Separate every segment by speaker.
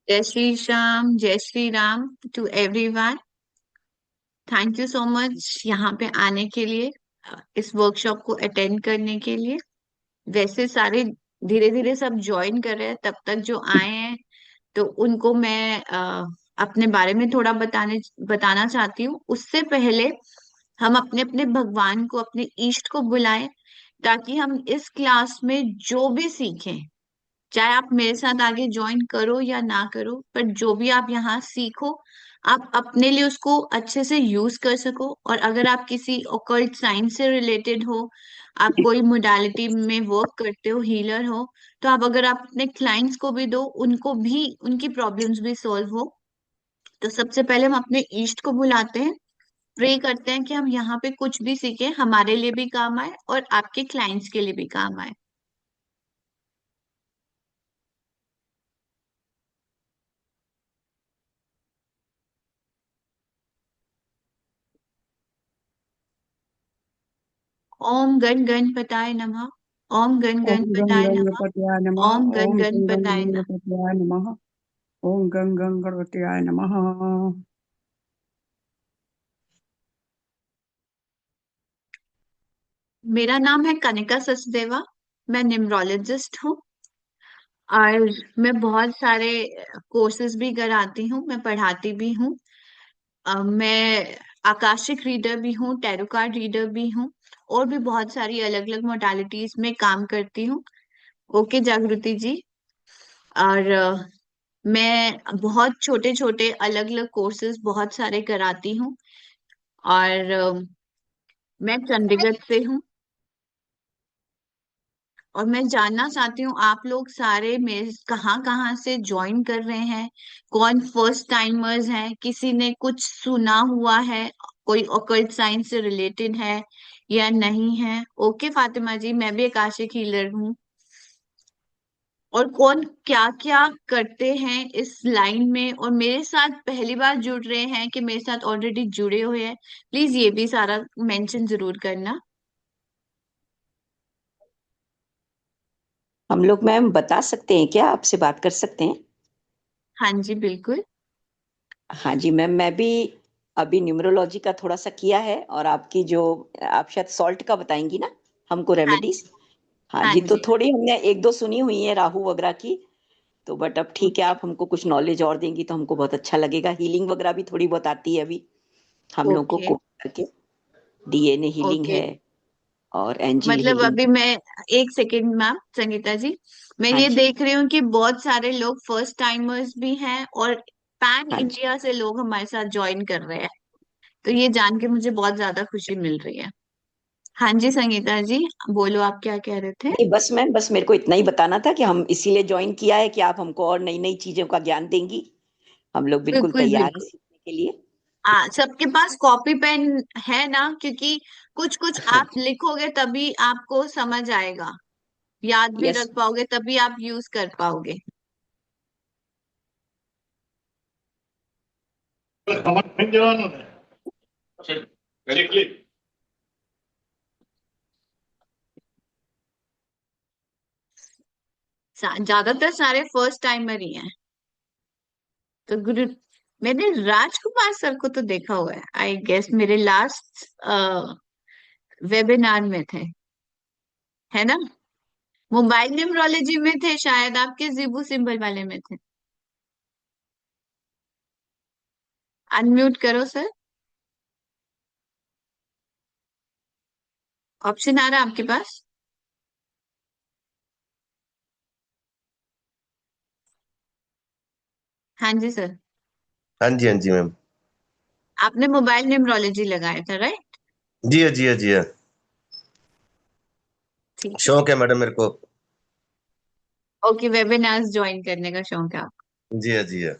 Speaker 1: जय श्री श्याम, जय Shri Ram to everyone. Thank you so much यहाँ पे आने के लिए, इस वर्कशॉप को अटेंड करने के लिए। वैसे सारे धीरे धीरे सब ज्वाइन कर रहे हैं, तब तक जो आए हैं तो उनको मैं अपने बारे में थोड़ा बताना चाहती हूँ। उससे पहले हम अपने अपने भगवान को, अपने इष्ट को बुलाएं, ताकि हम इस क्लास में जो भी सीखें, चाहे आप मेरे साथ आगे ज्वाइन करो या ना करो, पर जो भी आप यहाँ सीखो, आप अपने लिए उसको अच्छे से यूज कर सको। और अगर आप किसी ओकल्ट साइंस से रिलेटेड हो, आप कोई मोडालिटी में वर्क करते हो, हीलर हो, तो आप अगर आप अपने क्लाइंट्स को भी दो, उनको भी उनकी प्रॉब्लम्स भी सॉल्व हो। तो सबसे पहले हम अपने ईष्ट को बुलाते हैं, प्रे करते हैं कि हम यहाँ पे कुछ भी सीखें, हमारे लिए भी काम आए और आपके क्लाइंट्स के लिए भी काम आए। ओम गण गणपताय नमः। ओम गण
Speaker 2: ओम गं
Speaker 1: गणपताय नमः।
Speaker 2: गणपतयाय नमः।
Speaker 1: ओम गण
Speaker 2: ओम गं
Speaker 1: गणपताय नमः।
Speaker 2: गणपतयाय नमः। ओम गं गणपतयाय नमः।
Speaker 1: मेरा नाम है कनिका सचदेवा। मैं न्यूमरोलॉजिस्ट हूँ और मैं बहुत सारे कोर्सेज भी कराती हूँ, मैं पढ़ाती भी हूँ। मैं आकाशिक रीडर भी हूँ, टैरो कार्ड रीडर भी हूँ, और भी बहुत सारी अलग अलग मोडालिटीज में काम करती हूँ। ओके जागृति जी। और मैं बहुत छोटे छोटे अलग अलग कोर्सेज बहुत सारे कराती हूँ। और मैं चंडीगढ़ से हूँ। और मैं जानना चाहती हूँ आप लोग सारे मेरे कहाँ कहाँ से ज्वाइन कर रहे हैं, कौन फर्स्ट टाइमर्स हैं, किसी ने कुछ सुना हुआ है, कोई ऑकल्ट साइंस से रिलेटेड है या नहीं है। ओके फातिमा जी, मैं भी आकाशिक हीलर हूँ। और कौन क्या क्या करते हैं इस लाइन में, और मेरे साथ पहली बार जुड़ रहे हैं कि मेरे साथ ऑलरेडी जुड़े हुए हैं, प्लीज ये भी सारा मेंशन जरूर करना।
Speaker 3: हम लोग मैम बता सकते हैं क्या, आपसे बात कर सकते हैं?
Speaker 1: हाँ जी बिल्कुल।
Speaker 3: हाँ जी मैम, मैं भी अभी न्यूमरोलॉजी का थोड़ा सा किया है, और आपकी जो आप शायद सॉल्ट का बताएंगी ना हमको
Speaker 1: हाँ
Speaker 3: रेमेडीज।
Speaker 1: जी।
Speaker 3: हाँ
Speaker 1: हाँ
Speaker 3: जी, तो
Speaker 1: जी।
Speaker 3: थोड़ी हमने एक दो सुनी हुई है राहु वगैरह की। तो बट अब ठीक है,
Speaker 1: ओके।
Speaker 3: आप हमको कुछ नॉलेज और देंगी तो हमको बहुत अच्छा लगेगा। हीलिंग वगैरह भी थोड़ी बहुत आती है अभी हम लोग को
Speaker 1: ओके।
Speaker 3: करके। DNA healing
Speaker 1: okay.
Speaker 3: है और एंजिल
Speaker 1: मतलब
Speaker 3: हीलिंग।
Speaker 1: अभी मैं, एक सेकेंड मैम संगीता जी, मैं
Speaker 3: हाँ
Speaker 1: ये
Speaker 3: जी।
Speaker 1: देख रही हूँ कि बहुत सारे लोग फर्स्ट टाइमर्स भी हैं और पैन
Speaker 3: हाँ जी।
Speaker 1: इंडिया से लोग हमारे साथ ज्वाइन कर रहे हैं। तो ये जान के मुझे बहुत ज्यादा खुशी मिल रही है। हाँ जी संगीता जी, बोलो आप क्या कह रहे थे।
Speaker 3: नहीं बस मैम, बस मेरे को इतना ही बताना था कि हम इसीलिए ज्वाइन किया है कि आप हमको और नई नई चीजों का ज्ञान देंगी। हम लोग बिल्कुल
Speaker 1: बिल्कुल
Speaker 3: तैयार हैं
Speaker 1: बिल्कुल।
Speaker 3: सीखने के लिए।
Speaker 1: हाँ, सबके पास कॉपी पेन है ना, क्योंकि कुछ कुछ
Speaker 3: हाँ
Speaker 1: आप लिखोगे तभी आपको समझ आएगा, याद भी
Speaker 3: यस।
Speaker 1: रख पाओगे, तभी आप यूज कर पाओगे। ज्यादातर सारे फर्स्ट टाइमर ही हैं। तो गुरु, मैंने राजकुमार सर को तो देखा हुआ है, आई गेस मेरे लास्ट वेबिनार में थे, है ना। मोबाइल न्यूमरोलॉजी में थे शायद, आपके जिबू सिंबल वाले में थे। अनम्यूट करो सर। ऑप्शन आ रहा है आपके पास। हाँ जी सर।
Speaker 4: हाँ जी, हाँ जी मैम।
Speaker 1: आपने मोबाइल न्यूमरोलॉजी लगाया था, राइट।
Speaker 4: जी हाँ, जी हाँ, जी हाँ।
Speaker 1: ठीक है।
Speaker 4: शौक है मैडम मेरे को।
Speaker 1: ओके, वेबिनार्स ज्वाइन करने का शौक है आपको।
Speaker 4: जी हाँ, जी हाँ।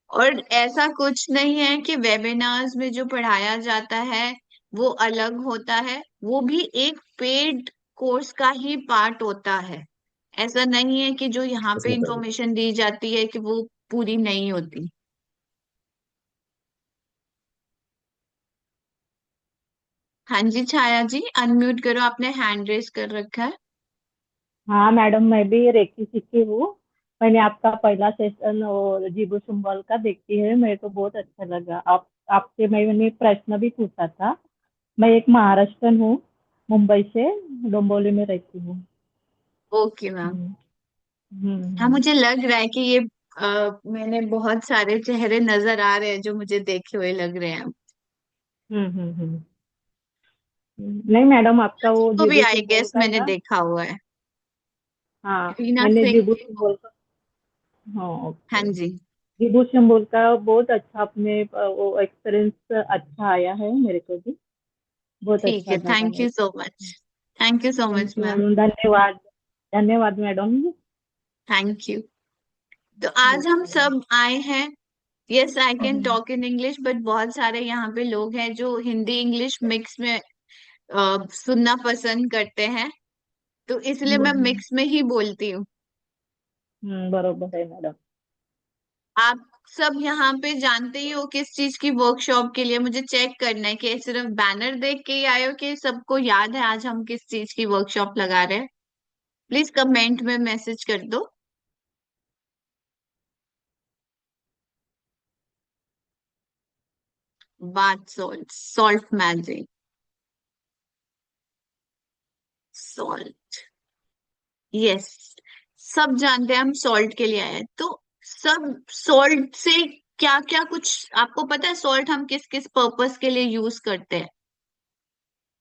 Speaker 1: और ऐसा कुछ नहीं है कि वेबिनार्स में जो पढ़ाया जाता है वो अलग होता है, वो भी एक पेड कोर्स का ही पार्ट होता है। ऐसा नहीं है कि जो यहाँ पे
Speaker 4: इसमें कर दो।
Speaker 1: इंफॉर्मेशन दी जाती है कि वो पूरी नहीं होती। हाँ जी छाया जी, अनम्यूट करो, आपने हैंड रेस कर रखा है।
Speaker 5: हाँ मैडम, मैं भी रेकी सीखी हूँ। मैंने आपका पहला सेशन वो जीबू सिंबल का देखी है, मेरे को बहुत अच्छा लगा। आप आपसे मैंने प्रश्न भी पूछा था। मैं एक महाराष्ट्रन हूँ, मुंबई से, डोंबिवली में रहती हूँ।
Speaker 1: Okay ma'am.
Speaker 5: हम्म, हम्म,
Speaker 1: हाँ, मुझे लग रहा है कि ये मैंने बहुत सारे चेहरे नजर आ रहे हैं जो मुझे देखे हुए लग रहे हैं।
Speaker 5: हम्म, नहीं मैडम, आपका वो
Speaker 1: को भी
Speaker 5: जीबू
Speaker 1: आई
Speaker 5: सिंबल
Speaker 1: गेस
Speaker 5: का
Speaker 1: मैंने
Speaker 5: ना।
Speaker 1: देखा हुआ है।
Speaker 5: हाँ,
Speaker 1: रीना
Speaker 5: मैंने
Speaker 1: सिंह।
Speaker 5: जीबू सिंबल का। हाँ,
Speaker 1: हाँ
Speaker 5: ओके।
Speaker 1: जी।
Speaker 5: जीबू सिंबल का बहुत अच्छा, अपने वो एक्सपीरियंस अच्छा आया है मेरे को भी। बहुत
Speaker 1: ठीक
Speaker 5: अच्छा
Speaker 1: है,
Speaker 5: लगा
Speaker 1: थैंक
Speaker 5: मेरे
Speaker 1: यू सो
Speaker 5: को।
Speaker 1: Much. Thank you so
Speaker 5: thank
Speaker 1: much
Speaker 5: you
Speaker 1: ma'am.
Speaker 5: Madam, धन्यवाद। धन्यवाद मैडम।
Speaker 1: Thank you. तो आज हम
Speaker 5: ओके।
Speaker 1: सब आए हैं। Yes, I can
Speaker 5: hmm,
Speaker 1: talk in English, but बहुत सारे यहाँ पे लोग हैं जो हिंदी इंग्लिश मिक्स में सुनना पसंद करते हैं, तो इसलिए मैं
Speaker 5: हम्म,
Speaker 1: मिक्स में ही बोलती हूँ।
Speaker 5: बरोबर है मैडम।
Speaker 1: आप सब यहाँ पे जानते ही हो किस चीज की वर्कशॉप के लिए। मुझे चेक करना है कि सिर्फ बैनर देख के ही आए हो कि सबको याद है आज हम किस चीज की वर्कशॉप लगा रहे हैं। प्लीज कमेंट में मैसेज कर दो। Bath salt, salt magic, salt. Yes, सब जानते हैं हम सॉल्ट के लिए आए हैं। तो सब सॉल्ट से क्या क्या कुछ आपको पता है? सॉल्ट हम किस किस पर्पस के लिए यूज करते हैं?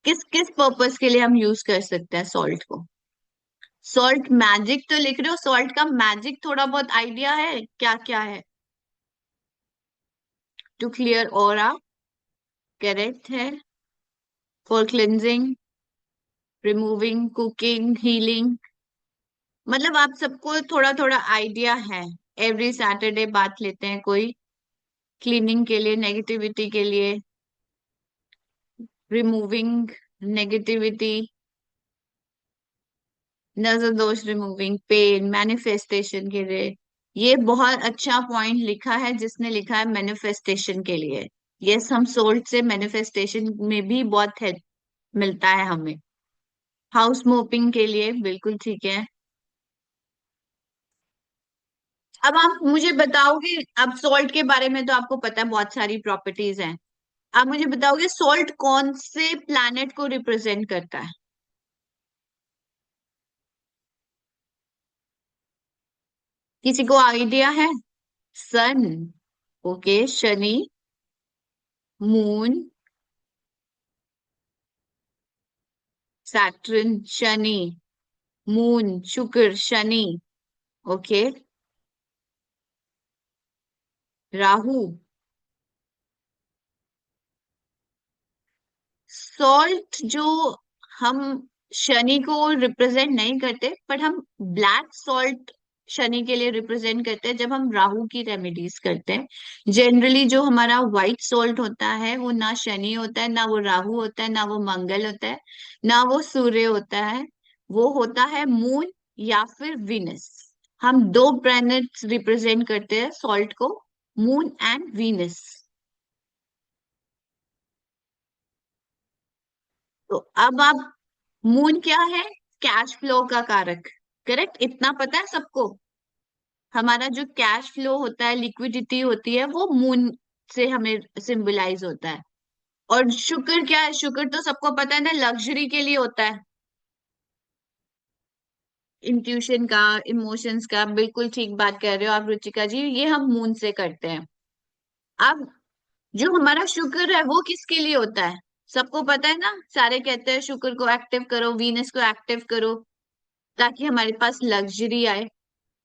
Speaker 1: किस किस पर्पस के लिए हम यूज कर सकते हैं सॉल्ट को? सॉल्ट मैजिक तो लिख रहे हो, सॉल्ट का मैजिक थोड़ा बहुत आइडिया है क्या क्या है? टू क्लियर ऑरा, करेक्ट है। For cleansing, removing, cooking, healing, मतलब आप सबको थोड़ा थोड़ा आइडिया है। एवरी सैटरडे बात लेते हैं कोई, क्लीनिंग के लिए, नेगेटिविटी के लिए, रिमूविंग नेगेटिविटी, नजर दोष रिमूविंग, पेन, मैनिफेस्टेशन के लिए। ये बहुत अच्छा पॉइंट लिखा है जिसने लिखा है मैनिफेस्टेशन के लिए। यस, हम सोल्ट से मैनिफेस्टेशन में भी बहुत हेल्प मिलता है हमें। हाउस मोपिंग के लिए बिल्कुल ठीक है। अब आप मुझे बताओगे, अब सॉल्ट के बारे में तो आपको पता है बहुत सारी प्रॉपर्टीज हैं। आप मुझे बताओगे सॉल्ट कौन से प्लैनेट को रिप्रेजेंट करता है? किसी को आइडिया है? Sun. Okay, Shani, moon, Saturn, Shani, moon, Shukra, Shani. Okay, Rahu. Salt जो हम शनि को रिप्रेजेंट नहीं करते, बट हम ब्लैक सॉल्ट शनि के लिए रिप्रेजेंट करते हैं जब हम राहु की रेमेडीज करते हैं। जनरली जो हमारा व्हाइट सॉल्ट होता है वो ना शनि होता है, ना वो राहु होता है, ना वो मंगल होता है, ना वो सूर्य होता है। वो होता है मून या फिर वीनस। हम दो प्लैनेट्स रिप्रेजेंट करते हैं सॉल्ट को, मून एंड वीनस। तो अब आप, मून क्या है? कैश फ्लो का कारक। करेक्ट, इतना पता है सबको। हमारा जो कैश फ्लो होता है, लिक्विडिटी होती है, वो मून से हमें सिंबलाइज होता है। और शुक्र क्या है? शुक्र तो सबको पता है ना, लग्जरी के लिए होता है। इंट्यूशन का, इमोशंस का, बिल्कुल ठीक बात कर रहे हो आप रुचिका जी, ये हम मून से करते हैं। अब जो हमारा शुक्र है वो किसके लिए होता है? सबको पता है ना, सारे कहते हैं शुक्र को एक्टिव करो, वीनस को एक्टिव करो, ताकि हमारे पास लग्जरी आए।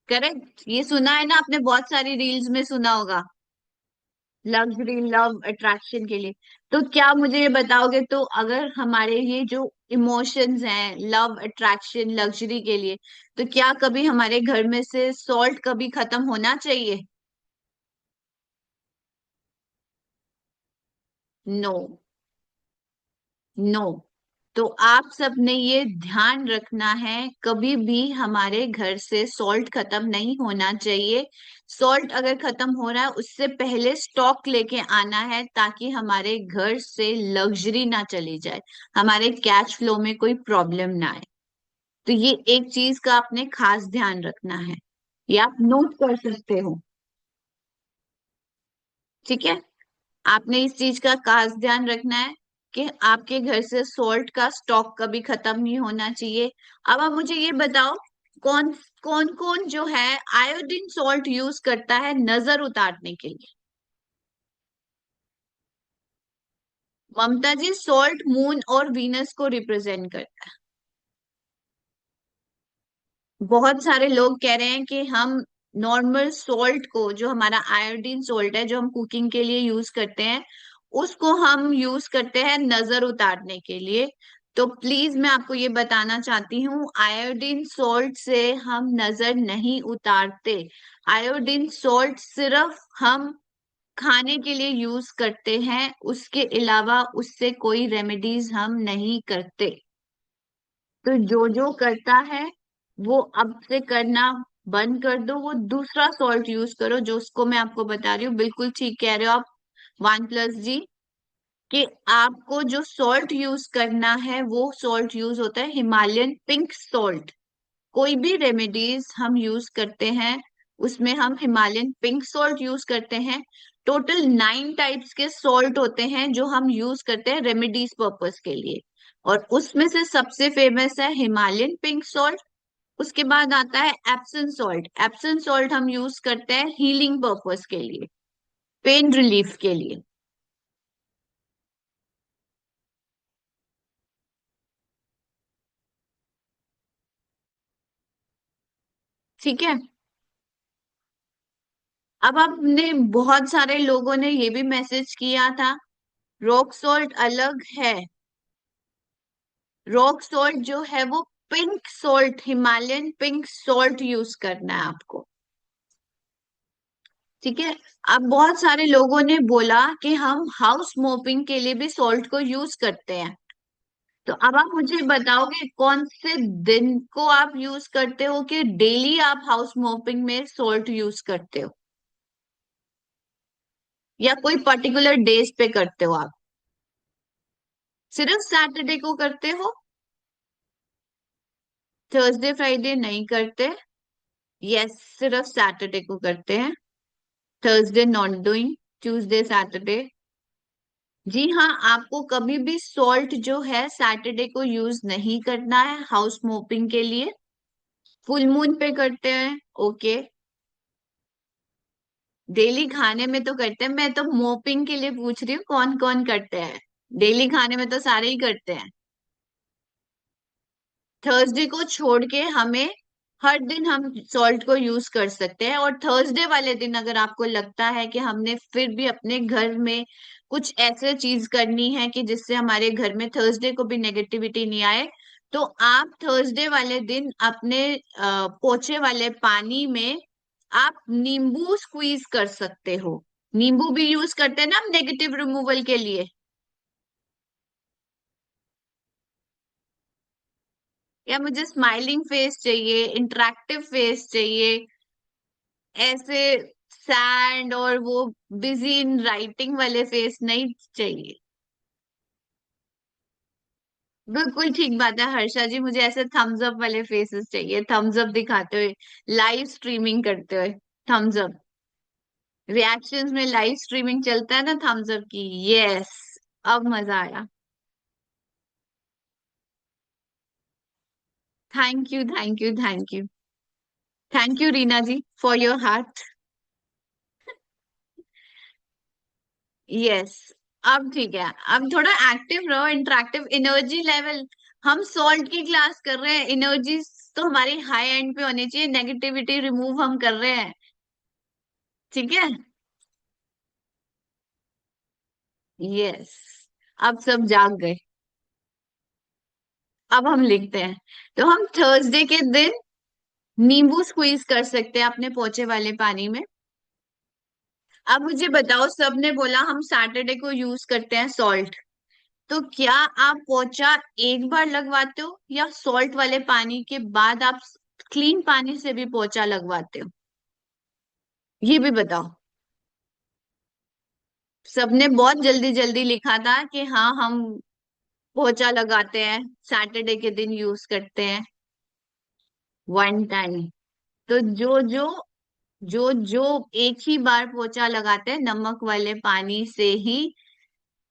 Speaker 1: करेक्ट, ये सुना है ना आपने, बहुत सारी रील्स में सुना होगा, लग्जरी, लव, अट्रैक्शन के लिए। तो क्या मुझे ये बताओगे, तो अगर हमारे ये जो इमोशंस हैं, लव, अट्रैक्शन, लग्जरी के लिए, तो क्या कभी हमारे घर में से सॉल्ट कभी खत्म होना चाहिए? No, no. तो आप सबने ये ध्यान रखना है, कभी भी हमारे घर से सॉल्ट खत्म नहीं होना चाहिए। सॉल्ट अगर खत्म हो रहा है उससे पहले स्टॉक लेके आना है, ताकि हमारे घर से लग्जरी ना चली जाए, हमारे कैश फ्लो में कोई प्रॉब्लम ना आए। तो ये एक चीज का आपने खास ध्यान रखना है। ये आप नोट कर सकते हो। ठीक है, आपने इस चीज का खास ध्यान रखना है कि आपके घर से सॉल्ट का स्टॉक कभी खत्म नहीं होना चाहिए। अब आप मुझे ये बताओ, कौन कौन कौन जो है आयोडीन सॉल्ट यूज करता है नजर उतारने के लिए? ममता जी, सॉल्ट मून और वीनस को रिप्रेजेंट करता है। बहुत सारे लोग कह रहे हैं कि हम नॉर्मल सॉल्ट को, जो हमारा आयोडीन सॉल्ट है जो हम कुकिंग के लिए यूज करते हैं, उसको हम यूज करते हैं नजर उतारने के लिए। तो प्लीज मैं आपको ये बताना चाहती हूँ, आयोडीन सॉल्ट से हम नजर नहीं उतारते। आयोडीन सॉल्ट सिर्फ हम खाने के लिए यूज करते हैं, उसके अलावा उससे कोई रेमेडीज हम नहीं करते। तो जो जो करता है वो अब से करना बंद कर दो, वो दूसरा सॉल्ट यूज करो, जो उसको मैं आपको बता रही हूँ। बिल्कुल ठीक कह रहे हो आप वन प्लस जी, कि आपको जो सॉल्ट यूज करना है वो सॉल्ट यूज होता है हिमालयन पिंक सॉल्ट। कोई भी रेमेडीज हम यूज करते हैं उसमें हम हिमालयन पिंक सॉल्ट यूज करते हैं। टोटल 9 टाइप्स के सॉल्ट होते हैं जो हम यूज करते हैं रेमेडीज पर्पस के लिए, और उसमें से सबसे फेमस है हिमालयन पिंक सॉल्ट। उसके बाद आता है एप्सम सॉल्ट। एप्सम सॉल्ट हम यूज करते हैं हीलिंग पर्पस के लिए, पेन रिलीफ के लिए। ठीक है, अब आपने बहुत सारे लोगों ने ये भी मैसेज किया था, रॉक सॉल्ट अलग है। रॉक सॉल्ट जो है वो pink salt, Himalayan pink salt use करना है आपको। ठीक है, अब बहुत सारे लोगों ने बोला कि हम हाउस मोपिंग के लिए भी सॉल्ट को यूज करते हैं। तो अब आप मुझे बताओगे कौन से दिन को आप यूज करते हो, कि डेली आप हाउस मोपिंग में सॉल्ट यूज करते हो, या कोई पर्टिकुलर डेज पे करते हो आप? सिर्फ सैटरडे को करते हो? थर्सडे फ्राइडे नहीं करते? यस, सिर्फ सैटरडे को करते हैं। Thursday not doing, Tuesday Saturday. जी हाँ, आपको कभी भी सॉल्ट जो है सैटरडे को यूज नहीं करना है हाउस मोपिंग के लिए। फुल मून पे करते हैं, ओके। डेली खाने में तो करते हैं, मैं तो मोपिंग के लिए पूछ रही हूँ कौन कौन करते हैं। डेली खाने में तो सारे ही करते हैं। थर्सडे को छोड़ के हमें हर दिन हम सॉल्ट को यूज कर सकते हैं। और थर्सडे वाले दिन अगर आपको लगता है कि हमने फिर भी अपने घर में कुछ ऐसे चीज करनी है कि जिससे हमारे घर में थर्सडे को भी नेगेटिविटी नहीं आए, तो आप थर्सडे वाले दिन अपने पोछे वाले पानी में आप नींबू स्क्वीज कर सकते हो। नींबू भी यूज करते हैं ना हम नेगेटिव रिमूवल के लिए। या मुझे स्माइलिंग फेस चाहिए, इंटरेक्टिव फेस चाहिए, ऐसे सैड और वो बिजी इन राइटिंग वाले फेस नहीं चाहिए। बिल्कुल ठीक बात है हर्षा जी, मुझे ऐसे थम्स अप वाले फेसेस चाहिए, थम्स अप दिखाते हुए, लाइव स्ट्रीमिंग करते हुए। थम्स अप रिएक्शंस में लाइव स्ट्रीमिंग चलता है ना थम्स अप की। यस, अब मजा आया। Thank you, thank you, thank you. Thank you Reena ji for your heart. Yes, अब ठीक है, अब थोड़ा एक्टिव रहो, इंटरेक्टिव, एनर्जी लेवल। हम सॉल्ट की क्लास कर रहे हैं, एनर्जी तो हमारी हाई एंड पे होनी चाहिए, नेगेटिविटी रिमूव हम कर रहे हैं। ठीक है, यस, अब सब जाग गए। अब हम लिखते हैं, तो हम थर्सडे के दिन नींबू स्क्वीज कर सकते हैं अपने पोछे वाले पानी में। अब मुझे बताओ, सबने बोला हम सैटरडे को यूज करते हैं सॉल्ट, तो क्या आप पोछा एक बार लगवाते हो या सॉल्ट वाले पानी के बाद आप क्लीन पानी से भी पोछा लगवाते हो? ये भी बताओ। सबने बहुत जल्दी जल्दी लिखा था कि हाँ हम पोछा लगाते हैं, सैटरडे के दिन यूज करते हैं वन टाइम। तो जो एक ही बार पोछा लगाते हैं नमक वाले पानी से ही,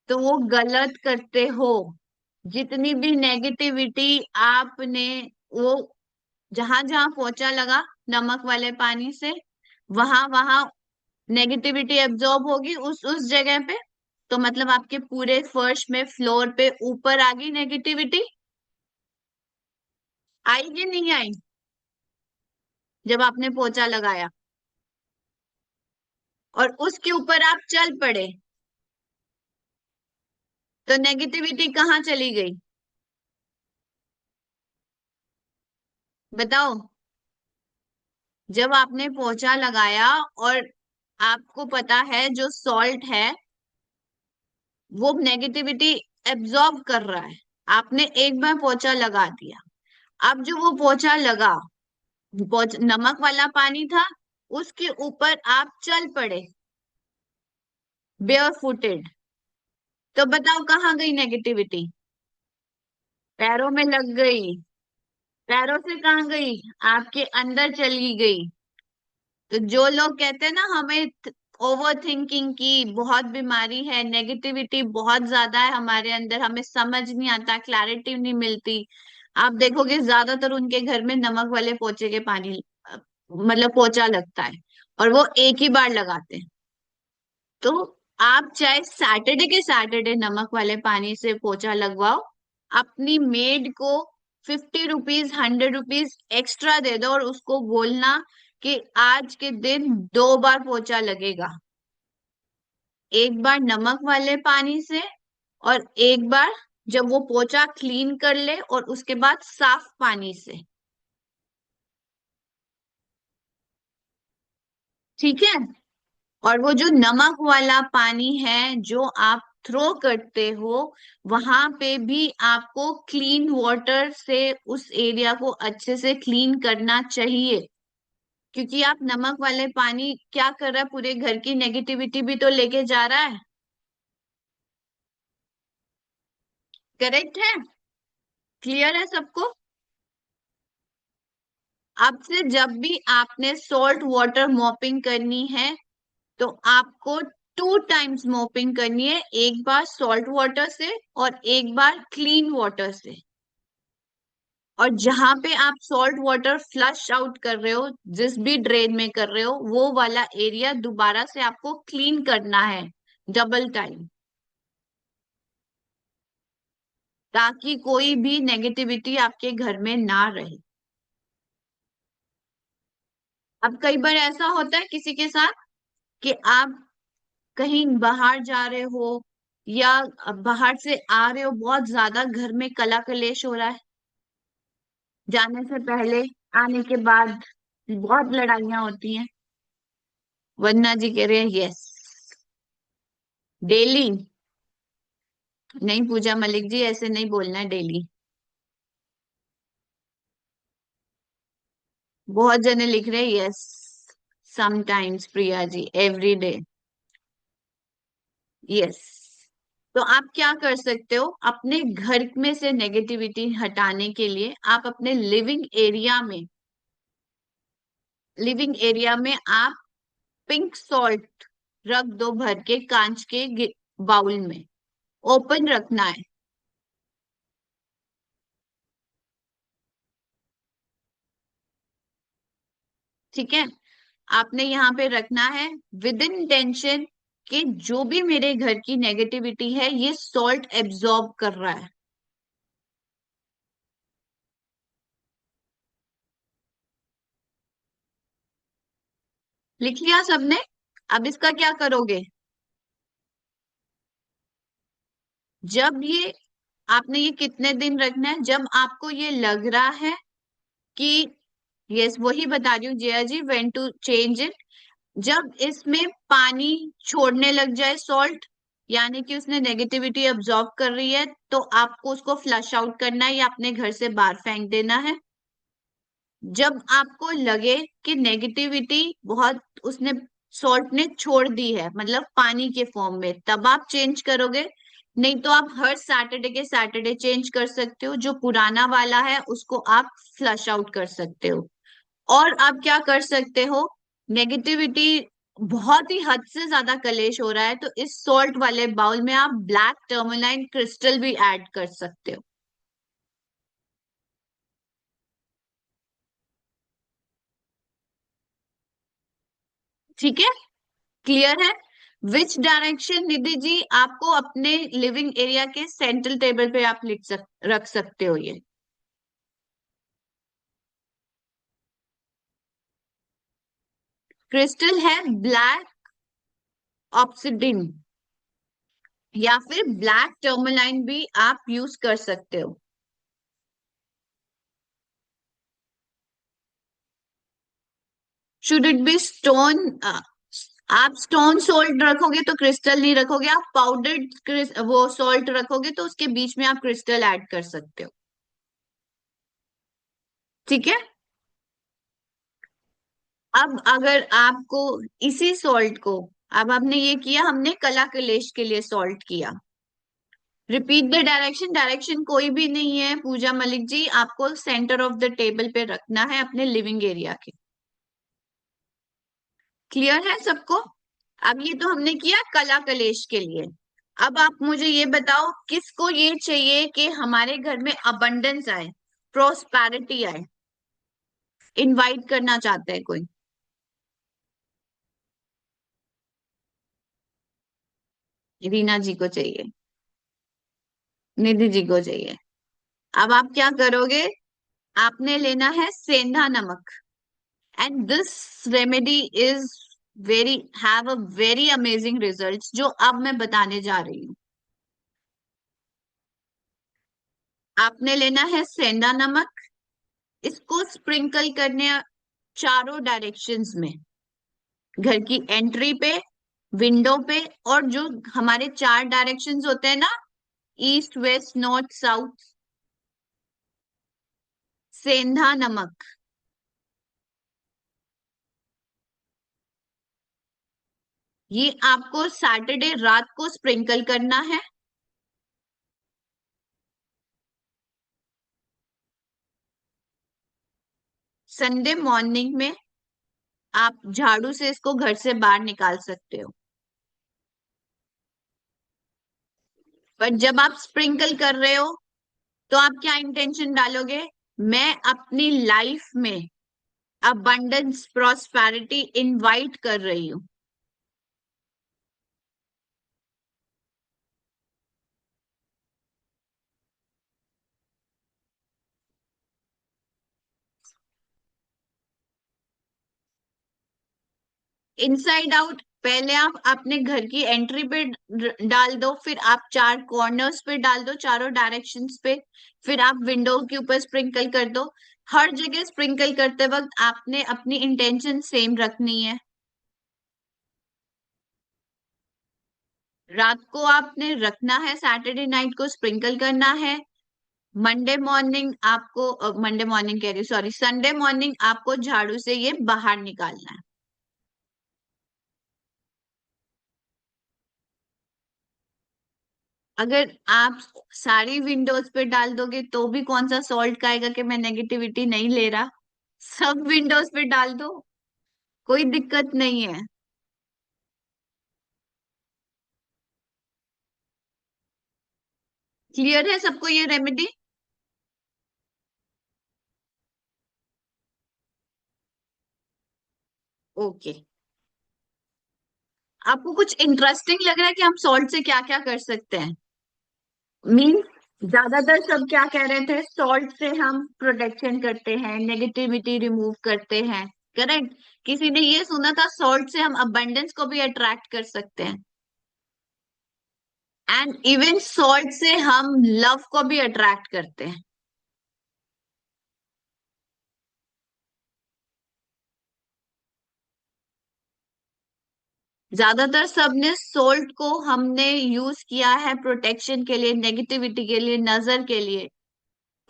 Speaker 1: तो वो गलत करते हो। जितनी भी नेगेटिविटी आपने, वो जहां जहां पोछा लगा नमक वाले पानी से, वहां वहां नेगेटिविटी एब्जॉर्ब होगी उस जगह पे। तो मतलब आपके पूरे फर्श में, फ्लोर पे ऊपर आ गई नेगेटिविटी। आई कि नहीं आई जब आपने पोछा लगाया और उसके ऊपर आप चल पड़े, तो नेगेटिविटी कहाँ चली गई? बताओ। जब आपने पोछा लगाया और आपको पता है जो सॉल्ट है वो नेगेटिविटी एब्जॉर्ब कर रहा है, आपने एक बार पोछा लगा दिया। अब जो वो पोछा लगा, नमक वाला पानी था, उसके ऊपर आप चल पड़े बेयर फुटेड, तो बताओ कहाँ गई नेगेटिविटी? पैरों में लग गई। पैरों से कहाँ गई? आपके अंदर चली गई। तो जो लोग कहते हैं ना हमें ओवर थिंकिंग की बहुत बीमारी है, नेगेटिविटी बहुत ज्यादा है हमारे अंदर, हमें समझ नहीं आता, क्लैरिटी नहीं मिलती, आप देखोगे ज्यादातर उनके घर में नमक वाले पोछे के पानी, मतलब पोछा लगता है, और वो एक ही बार लगाते हैं। तो आप चाहे सैटरडे के सैटरडे नमक वाले पानी से पोछा लगवाओ, अपनी मेड को 50 रुपीज 100 रुपीज एक्स्ट्रा दे दो और उसको बोलना कि आज के दिन 2 बार पोछा लगेगा, एक बार नमक वाले पानी से और एक बार जब वो पोछा क्लीन कर ले और उसके बाद साफ पानी से। ठीक है? और वो जो नमक वाला पानी है जो आप थ्रो करते हो, वहां पे भी आपको क्लीन वाटर से उस एरिया को अच्छे से क्लीन करना चाहिए, क्योंकि आप नमक वाले पानी क्या कर रहा है, पूरे घर की नेगेटिविटी भी तो लेके जा रहा है। करेक्ट है? क्लियर है सबको? अब से जब भी आपने सॉल्ट वाटर मॉपिंग करनी है तो आपको 2 टाइम्स मॉपिंग करनी है, एक बार सॉल्ट वाटर से और एक बार क्लीन वाटर से। और जहां पे आप सॉल्ट वाटर फ्लश आउट कर रहे हो, जिस भी ड्रेन में कर रहे हो, वो वाला एरिया दोबारा से आपको क्लीन करना है डबल टाइम, ताकि कोई भी नेगेटिविटी आपके घर में ना रहे। अब कई बार ऐसा होता है किसी के साथ कि आप कहीं बाहर जा रहे हो या बाहर से आ रहे हो, बहुत ज्यादा घर में कला कलेश हो रहा है, जाने से पहले, आने के बाद बहुत लड़ाइयां होती हैं। वंदना जी कह रहे हैं यस, डेली। नहीं पूजा मलिक जी, ऐसे नहीं बोलना है डेली। बहुत जने लिख रहे हैं yes, sometimes Priya ji, every day. Yes. तो आप क्या कर सकते हो अपने घर में से नेगेटिविटी हटाने के लिए? आप अपने लिविंग एरिया में आप पिंक सॉल्ट रख दो भर के, कांच के बाउल में, ओपन रखना है। ठीक है? आपने यहाँ पे रखना है विद इन इंटेंशन कि जो भी मेरे घर की नेगेटिविटी है ये सॉल्ट एब्जॉर्ब कर रहा है। लिख लिया सबने? अब इसका क्या करोगे? जब ये, आपने ये कितने दिन रखना है? जब आपको ये लग रहा है कि, यस वही बता रही हूँ जया जी, व्हेन टू चेंज इट, जब इसमें पानी छोड़ने लग जाए सॉल्ट, यानी कि उसने नेगेटिविटी अब्सॉर्ब कर रही है, तो आपको उसको फ्लश आउट करना है या अपने घर से बाहर फेंक देना है। जब आपको लगे कि नेगेटिविटी बहुत उसने, सॉल्ट ने छोड़ दी है, मतलब पानी के फॉर्म में, तब आप चेंज करोगे। नहीं तो आप हर सैटरडे के सैटरडे चेंज कर सकते हो, जो पुराना वाला है उसको आप फ्लश आउट कर सकते हो। और आप क्या कर सकते हो, नेगेटिविटी बहुत ही हद से ज्यादा कलेश हो रहा है, तो इस सॉल्ट वाले बाउल में आप ब्लैक टर्मलाइन क्रिस्टल भी ऐड कर सकते हो। ठीक है, क्लियर है? विच डायरेक्शन निधि जी, आपको अपने लिविंग एरिया के सेंट्रल टेबल पे आप रख सकते हो ये। क्रिस्टल है ब्लैक ऑब्सिडिन या फिर ब्लैक टर्मलाइन भी आप यूज कर सकते हो। Should it be stone? आप स्टोन सोल्ट रखोगे तो क्रिस्टल नहीं रखोगे, आप पाउडर्ड वो सॉल्ट रखोगे तो उसके बीच में आप क्रिस्टल ऐड कर सकते हो। ठीक है, अब अगर आपको इसी सॉल्ट को, अब आपने ये किया, हमने कला कलेश के लिए सॉल्ट किया। रिपीट द डायरेक्शन, डायरेक्शन कोई भी नहीं है पूजा मलिक जी, आपको सेंटर ऑफ द टेबल पे रखना है अपने लिविंग एरिया के। क्लियर है सबको? अब ये तो हमने किया कला कलेश के लिए। अब आप मुझे ये बताओ, किसको ये चाहिए कि हमारे घर में अबंडेंस आए, प्रोस्पैरिटी आए? इनवाइट करना चाहते हैं कोई? रीना जी को चाहिए, निधि जी को चाहिए। अब आप क्या करोगे, आपने लेना है सेंधा नमक, and this remedy is very have a very amazing results, जो अब मैं बताने जा रही हूँ। आपने लेना है सेंधा नमक, इसको स्प्रिंकल करने चारों डायरेक्शंस में, घर की एंट्री पे, विंडो पे, और जो हमारे चार डायरेक्शंस होते हैं ना, ईस्ट वेस्ट नॉर्थ साउथ, सेंधा नमक। ये आपको सैटरडे रात को स्प्रिंकल करना है। संडे मॉर्निंग में आप झाड़ू से इसको घर से बाहर निकाल सकते हो। पर जब आप स्प्रिंकल कर रहे हो तो आप क्या इंटेंशन डालोगे, मैं अपनी लाइफ में अबंडेंस प्रॉस्पेरिटी इनवाइट कर रही हूँ। इनसाइड आउट, पहले आप अपने घर की एंट्री पे डाल दो, फिर आप चार कॉर्नर्स पे डाल दो, चारों डायरेक्शंस पे, फिर आप विंडो के ऊपर स्प्रिंकल कर दो। हर जगह स्प्रिंकल करते वक्त आपने अपनी इंटेंशन सेम रखनी है। रात को आपने रखना है, सैटरडे नाइट को स्प्रिंकल करना है। मंडे मॉर्निंग आपको, मंडे मॉर्निंग कह रही हूँ, सॉरी, संडे मॉर्निंग आपको झाड़ू से ये बाहर निकालना है। अगर आप सारी विंडोज पे डाल दोगे तो भी कौन सा सॉल्ट का आएगा कि मैं नेगेटिविटी नहीं ले रहा, सब विंडोज पे डाल दो, कोई दिक्कत नहीं है। क्लियर है सबको ये रेमेडी? ओके, आपको कुछ इंटरेस्टिंग लग रहा है कि हम सॉल्ट से क्या क्या कर सकते हैं? मीन ज्यादातर सब क्या कह रहे थे, सॉल्ट से हम प्रोटेक्शन करते हैं, नेगेटिविटी रिमूव करते हैं, करेक्ट? किसी ने ये सुना था सॉल्ट से हम अबंडेंस को भी अट्रैक्ट कर सकते हैं, एंड इवन सॉल्ट से हम लव को भी अट्रैक्ट करते हैं। ज्यादातर सबने सोल्ट को हमने यूज किया है प्रोटेक्शन के लिए, नेगेटिविटी के लिए, नजर के लिए,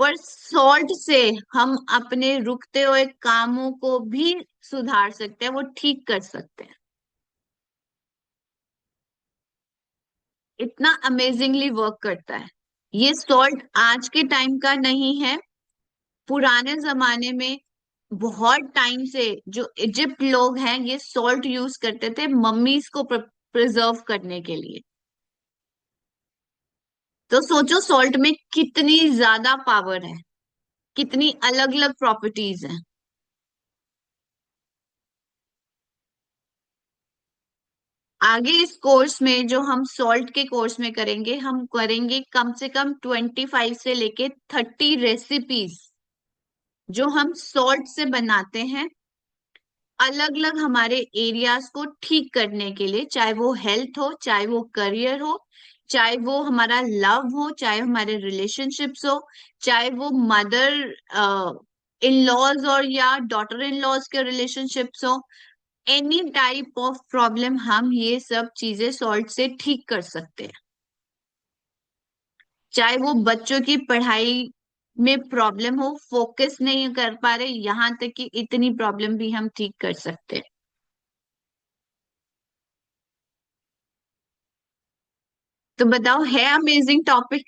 Speaker 1: पर सॉल्ट से हम अपने रुकते हुए कामों को भी सुधार सकते हैं, वो ठीक कर सकते हैं। इतना अमेजिंगली वर्क करता है ये सॉल्ट। आज के टाइम का नहीं है, पुराने जमाने में बहुत टाइम से जो इजिप्ट लोग हैं ये सॉल्ट यूज करते थे मम्मीज को प्रिजर्व करने के लिए। तो सोचो सॉल्ट में कितनी ज्यादा पावर है, कितनी अलग अलग प्रॉपर्टीज हैं। आगे इस कोर्स में जो हम सॉल्ट के कोर्स में करेंगे, हम करेंगे कम से कम 25 से लेके 30 रेसिपीज जो हम सॉल्ट से बनाते हैं, अलग अलग हमारे एरियाज को ठीक करने के लिए, चाहे वो हेल्थ हो, चाहे वो करियर हो, चाहे वो हमारा लव हो, चाहे हमारे रिलेशनशिप्स हो, चाहे वो मदर इन लॉज और या डॉटर इन लॉज के रिलेशनशिप्स हो। एनी टाइप ऑफ प्रॉब्लम हम ये सब चीजें सॉल्ट से ठीक कर सकते हैं। चाहे वो बच्चों की पढ़ाई में प्रॉब्लम हो, फोकस नहीं कर पा रहे, यहां तक कि इतनी प्रॉब्लम भी हम ठीक कर सकते हैं। तो बताओ, है अमेजिंग टॉपिक?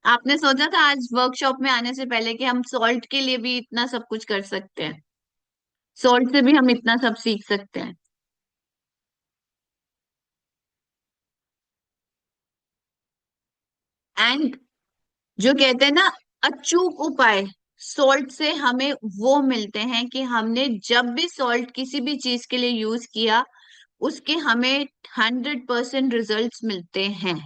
Speaker 1: आपने सोचा था आज वर्कशॉप में आने से पहले कि हम सॉल्ट के लिए भी इतना सब कुछ कर सकते हैं, सॉल्ट से भी हम इतना सब सीख सकते हैं? एंड जो कहते हैं ना, अचूक उपाय सॉल्ट से हमें वो मिलते हैं कि हमने जब भी सॉल्ट किसी भी चीज के लिए यूज किया, उसके हमें 100% रिजल्ट्स मिलते हैं।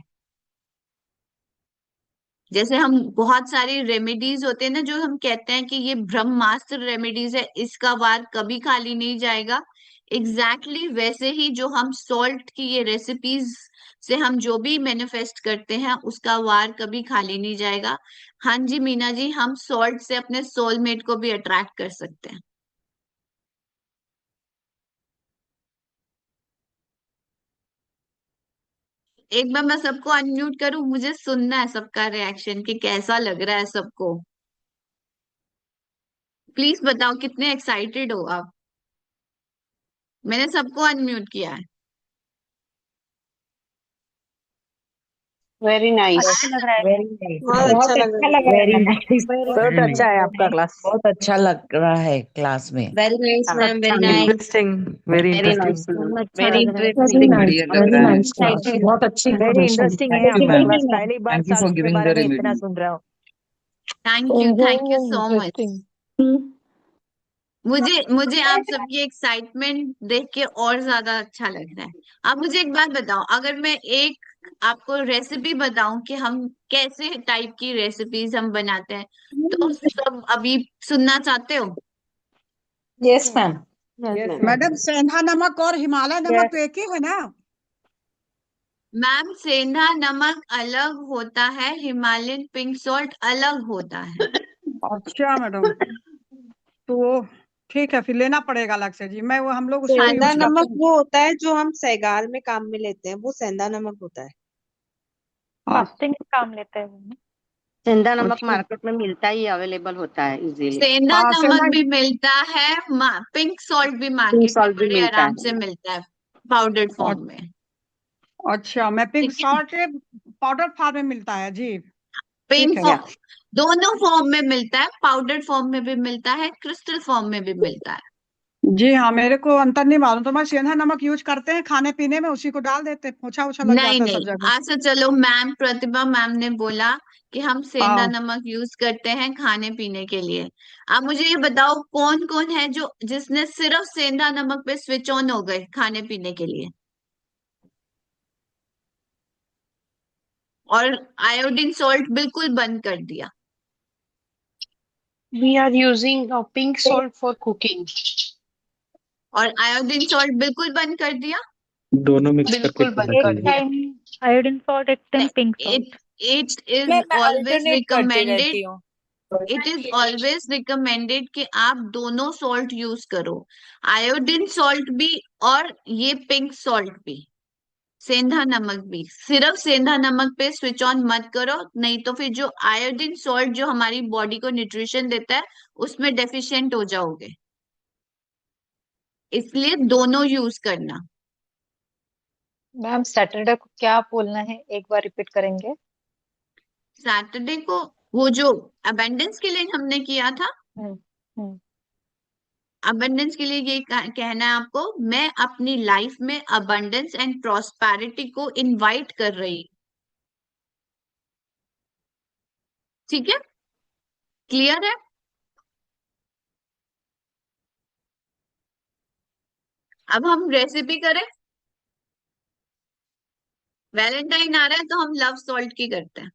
Speaker 1: जैसे हम बहुत सारी रेमेडीज होते हैं ना, जो हम कहते हैं कि ये ब्रह्मास्त्र रेमेडीज है, इसका वार कभी खाली नहीं जाएगा। एग्जैक्टली वैसे ही जो हम सॉल्ट की ये रेसिपीज से हम जो भी मैनिफेस्ट करते हैं, उसका वार कभी खाली नहीं जाएगा। हाँ जी मीना जी, हम सॉल्ट से अपने सोलमेट को भी अट्रैक्ट कर सकते हैं। एक बार मैं सबको अनम्यूट करूं, मुझे सुनना है सबका रिएक्शन कि कैसा लग रहा है सबको। प्लीज बताओ कितने एक्साइटेड हो आप। मैंने सबको अनम्यूट किया है।
Speaker 6: Very nice.
Speaker 5: अच्छा लग रहा है।
Speaker 7: वेरी नाइस,
Speaker 6: बहुत अच्छा लग रहा है।
Speaker 7: वेरी नाइस,
Speaker 2: बहुत अच्छा है आपका क्लास।
Speaker 7: बहुत अच्छा लग रहा है क्लास में।
Speaker 8: Very nice ma'am, very nice,
Speaker 9: interesting, very
Speaker 8: very
Speaker 9: interesting,
Speaker 8: nice,
Speaker 5: अच्छा
Speaker 8: वेरी
Speaker 5: लग रहा है।
Speaker 8: इंटरेस्टिंग,
Speaker 6: बढ़िया लग
Speaker 8: वेरी
Speaker 6: रहा है।
Speaker 8: Nice class.
Speaker 2: बहुत अच्छी
Speaker 7: वेरी इंटरेस्टिंग है
Speaker 9: थैंक यू
Speaker 7: आपका
Speaker 9: मैम,
Speaker 7: क्लास। पहली बार
Speaker 9: थैंक यू फॉर
Speaker 7: सॉल्ट के
Speaker 9: गिविंग
Speaker 7: बारे
Speaker 9: द
Speaker 7: में इतना
Speaker 9: रेमेडी।
Speaker 7: सुन रहा हूँ।
Speaker 1: Thank you so much. मुझे मुझे आप सबकी एक्साइटमेंट देख के और ज्यादा अच्छा लग रहा है। आप मुझे एक बात बताओ, अगर मैं एक आपको रेसिपी बताऊं कि हम कैसे टाइप की रेसिपीज हम बनाते हैं, तो सब अभी सुनना चाहते हो?
Speaker 8: Yes ma'am.
Speaker 6: Yes
Speaker 7: yes
Speaker 6: ma'am.
Speaker 2: Madam, सेंधा नमक और हिमालय नमक तो एक ही है ना?
Speaker 1: मैम, सेंधा नमक अलग होता है, हिमालयन पिंक सॉल्ट अलग होता है।
Speaker 2: अच्छा मैडम, तो वो ठीक है, फिर लेना पड़ेगा अलग से जी। मैं वो हम लोग उसी को
Speaker 6: सेंधा
Speaker 2: यूज करते
Speaker 6: नमक
Speaker 2: हैं।
Speaker 6: वो होता है जो हम सैगाल में काम में लेते हैं, वो सेंधा नमक होता है।
Speaker 2: हाँ,
Speaker 5: फास्टिंग काम लेते हैं वो।
Speaker 8: सेंधा नमक
Speaker 2: अच्छा।
Speaker 8: मार्केट में मिलता ही, अवेलेबल होता है इजीली।
Speaker 1: सेंधा
Speaker 2: हाँ,
Speaker 1: नमक
Speaker 2: सेंधा।
Speaker 1: भी मिलता है, पिंक सॉल्ट भी
Speaker 8: पिंक
Speaker 1: मार्केट में
Speaker 8: सॉल्ट भी
Speaker 1: बड़े
Speaker 8: मिलता
Speaker 1: आराम
Speaker 8: है।
Speaker 1: से मिलता है, पाउडर्ड फॉर्म में।
Speaker 2: अच्छा, मैं पिंक
Speaker 1: ठीक है,
Speaker 2: सॉल्ट पाउडर फॉर्म में मिलता है जी। ठीक
Speaker 1: पिंक
Speaker 2: है।
Speaker 8: या
Speaker 1: दोनों फॉर्म में मिलता है, पाउडर्ड फॉर्म में भी मिलता है, क्रिस्टल फॉर्म में भी मिलता है।
Speaker 2: जी हाँ, मेरे को अंतर नहीं मालूम, तो मैं सेंधा नमक यूज करते हैं खाने पीने में, उसी को डाल देते हैं, पोछा ओछा लग
Speaker 1: नहीं
Speaker 2: जाता है
Speaker 1: नहीं,
Speaker 2: सब जगह।
Speaker 1: अच्छा चलो, मैम प्रतिभा मैम ने बोला कि हम सेंधा
Speaker 2: हाँ,
Speaker 1: नमक यूज करते हैं खाने पीने के लिए। अब मुझे ये बताओ, कौन कौन है जो जिसने सिर्फ सेंधा नमक पे स्विच ऑन हो गए खाने पीने के लिए, और आयोडीन सॉल्ट बिल्कुल बंद कर दिया?
Speaker 6: We are using pink salt for cooking.
Speaker 1: और आयोडीन सॉल्ट बिल्कुल बंद कर दिया?
Speaker 9: दोनों मिक्स करके
Speaker 6: बिल्कुल बंद
Speaker 9: खाना
Speaker 5: एक
Speaker 6: कर
Speaker 9: चाहिए।
Speaker 6: दिया।
Speaker 5: टाइम आयोडीन सॉल्ट, एक time pink
Speaker 1: it
Speaker 5: salt.
Speaker 1: It is
Speaker 10: मैं
Speaker 1: ऑलवेज
Speaker 10: अल्टरनेट करती
Speaker 1: रिकमेंडेड,
Speaker 10: रहती हूँ।
Speaker 1: इट इज ऑलवेज रिकमेंडेड कि आप दोनों सॉल्ट यूज करो, आयोडीन सॉल्ट भी और ये पिंक सॉल्ट भी, सेंधा नमक भी। सिर्फ सेंधा नमक पे स्विच ऑन मत करो, नहीं तो फिर जो आयोडीन सॉल्ट जो हमारी बॉडी को न्यूट्रिशन देता है, उसमें डेफिशिएंट हो जाओगे। इसलिए दोनों यूज करना।
Speaker 10: मैम सैटरडे को क्या बोलना है, एक बार रिपीट करेंगे?
Speaker 1: सैटरडे को वो जो अबेंडेंस के लिए हमने किया था,
Speaker 10: हम्म हम्म
Speaker 1: अबंडेंस के लिए ये कहना है आपको, मैं अपनी लाइफ में अबंडेंस एंड प्रॉस्पेरिटी को इनवाइट कर रही हूँ। ठीक है, क्लियर है? अब हम रेसिपी करें। वैलेंटाइन आ रहा है तो हम लव सॉल्ट की करते हैं।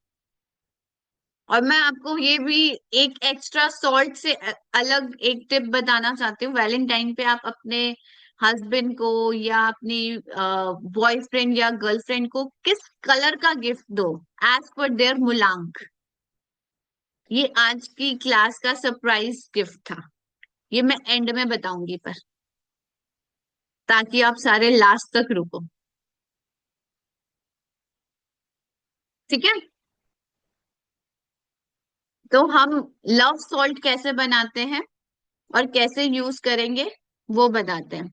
Speaker 1: और मैं आपको ये भी एक एक्स्ट्रा सॉल्ट से अलग एक टिप बताना चाहती हूँ। वैलेंटाइन पे आप अपने हस्बैंड को या अपनी बॉयफ्रेंड या गर्लफ्रेंड को किस कलर का गिफ्ट दो एज पर देयर मूलांक। ये आज की क्लास का सरप्राइज गिफ्ट था। ये मैं एंड में बताऊंगी, पर ताकि आप सारे लास्ट तक रुको। ठीक है, तो हम लव सॉल्ट कैसे बनाते हैं और कैसे यूज करेंगे वो बताते हैं।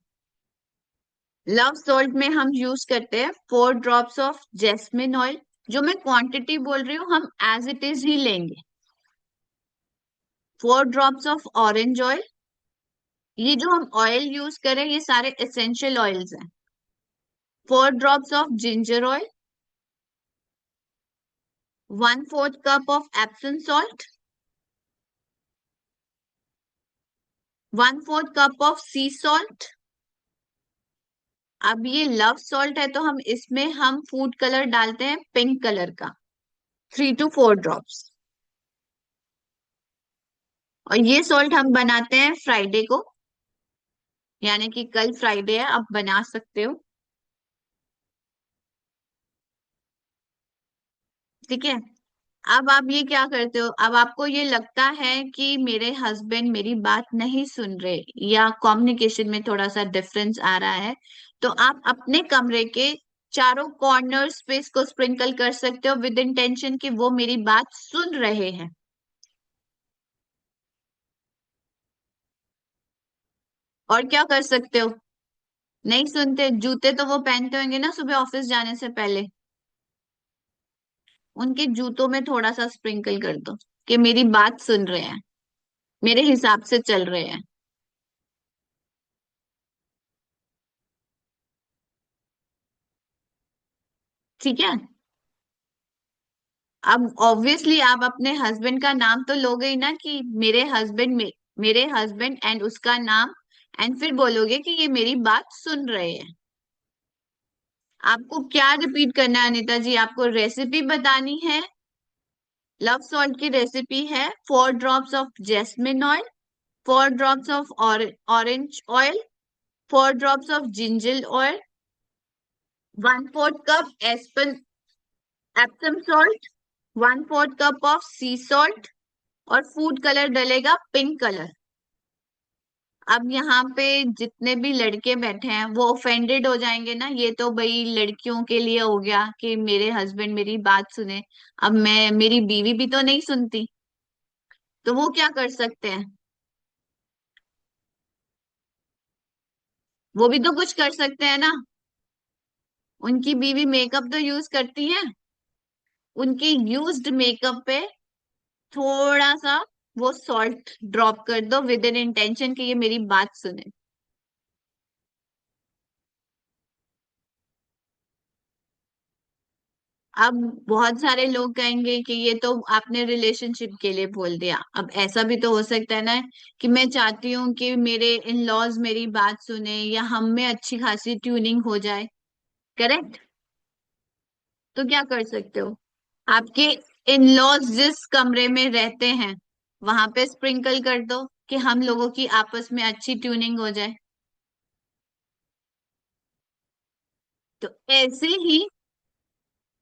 Speaker 1: लव सॉल्ट में हम यूज करते हैं 4 ड्रॉप्स ऑफ जैस्मिन ऑयल। जो मैं क्वांटिटी बोल रही हूँ हम एज इट इज ही लेंगे। 4 ड्रॉप्स ऑफ ऑरेंज ऑयल। ये जो हम ऑयल यूज करें ये सारे एसेंशियल ऑयल्स हैं। 4 drops of ginger oil. 1/4 cup of Epsom salt. 1/4 cup of sea salt. अब ये लव सॉल्ट है तो हम इसमें हम फूड कलर डालते हैं पिंक कलर का, 3 to 4 ड्रॉप्स। और ये सॉल्ट हम बनाते हैं फ्राइडे को, यानी कि कल फ्राइडे है, आप बना सकते हो। ठीक है, अब आप ये क्या करते हो, अब आपको ये लगता है कि मेरे हस्बैंड मेरी बात नहीं सुन रहे या कम्युनिकेशन में थोड़ा सा डिफरेंस आ रहा है, तो आप अपने कमरे के चारों कॉर्नर्स पे इसको स्प्रिंकल कर सकते हो विद इंटेंशन कि वो मेरी बात सुन रहे हैं। और क्या कर सकते हो, नहीं सुनते, जूते तो वो पहनते होंगे ना सुबह ऑफिस जाने से पहले, उनके जूतों में थोड़ा सा स्प्रिंकल कर दो कि मेरी बात सुन रहे हैं, मेरे हिसाब से चल रहे हैं। ठीक है, अब ऑब्वियसली आप अपने हस्बैंड का नाम तो लोगे ही ना कि मेरे हस्बैंड एंड उसका नाम, एंड फिर बोलोगे कि ये मेरी बात सुन रहे हैं। आपको क्या रिपीट करना है अनिता जी, आपको रेसिपी बतानी है। लव सॉल्ट की रेसिपी है 4 drops of jasmine oil, 4 drops of orange oil, 4 drops of ginger oil, 1/4 cup Epsom salt, 1/4 cup of sea salt, और फूड कलर डलेगा पिंक कलर। अब यहाँ पे जितने भी लड़के बैठे हैं वो ऑफेंडेड हो जाएंगे ना, ये तो भाई लड़कियों के लिए हो गया कि मेरे हस्बैंड मेरी बात सुने। अब मेरी बीवी भी तो नहीं सुनती, तो वो क्या कर सकते हैं, वो भी तो कुछ कर सकते हैं ना। उनकी बीवी मेकअप तो यूज करती है, उनके यूज्ड मेकअप पे थोड़ा सा वो सॉल्ट ड्रॉप कर दो विद एन इंटेंशन कि ये मेरी बात सुने। अब बहुत सारे लोग कहेंगे कि ये तो आपने रिलेशनशिप के लिए बोल दिया। अब ऐसा भी तो हो सकता है ना कि मैं चाहती हूँ कि मेरे इन लॉज मेरी बात सुने या हम में अच्छी खासी ट्यूनिंग हो जाए। करेक्ट, तो क्या कर सकते हो, आपके इन लॉज जिस कमरे में रहते हैं वहां पे स्प्रिंकल कर दो कि हम लोगों की आपस में अच्छी ट्यूनिंग हो जाए। तो ऐसे ही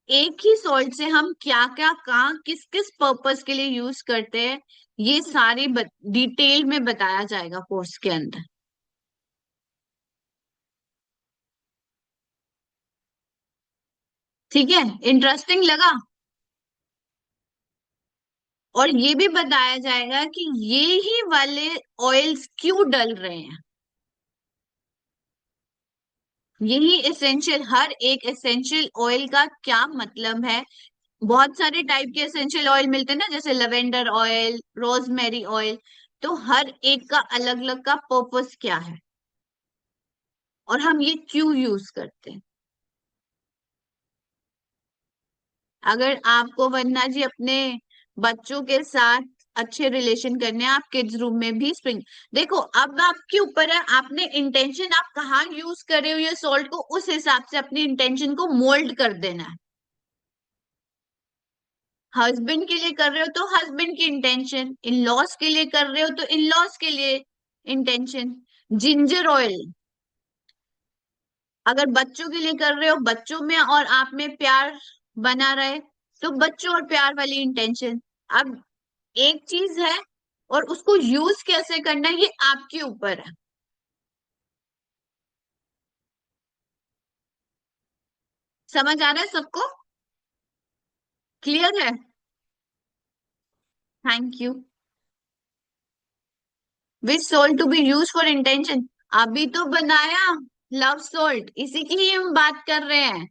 Speaker 1: एक ही सॉल्ट से हम क्या क्या कहाँ किस किस पर्पस के लिए यूज करते हैं ये सारी डिटेल में बताया जाएगा कोर्स के अंदर। ठीक है, इंटरेस्टिंग लगा। और ये भी बताया जाएगा कि ये ही वाले ऑयल्स क्यों डल रहे हैं, यही एसेंशियल, हर एक एसेंशियल ऑयल का क्या मतलब है। बहुत सारे टाइप के एसेंशियल ऑयल मिलते हैं ना, जैसे लवेंडर ऑयल, रोजमेरी ऑयल, तो हर एक का अलग अलग का पर्पस क्या है और हम ये क्यों यूज करते हैं। अगर आपको वरना जी अपने बच्चों के साथ अच्छे रिलेशन करने हैं, आप किड्स रूम में भी स्प्रिंग, देखो अब आपके ऊपर है, आपने इंटेंशन आप कहाँ यूज कर रहे हो ये सॉल्ट को, उस हिसाब से अपनी इंटेंशन को मोल्ड कर देना है। हस्बैंड के लिए कर रहे हो तो हस्बैंड की इंटेंशन, इन लॉस के लिए कर रहे हो तो इन लॉस के लिए इंटेंशन। जिंजर ऑयल अगर बच्चों के लिए कर रहे हो, बच्चों में और आप में प्यार बना रहे, तो बच्चों और प्यार वाली इंटेंशन। अब एक चीज है और उसको यूज कैसे करना है ये आपके ऊपर है। समझ आ रहा है सबको? क्लियर है? Thank you. Which salt to be use for intention, अभी तो बनाया लव सॉल्ट, इसी की ही हम बात कर रहे हैं।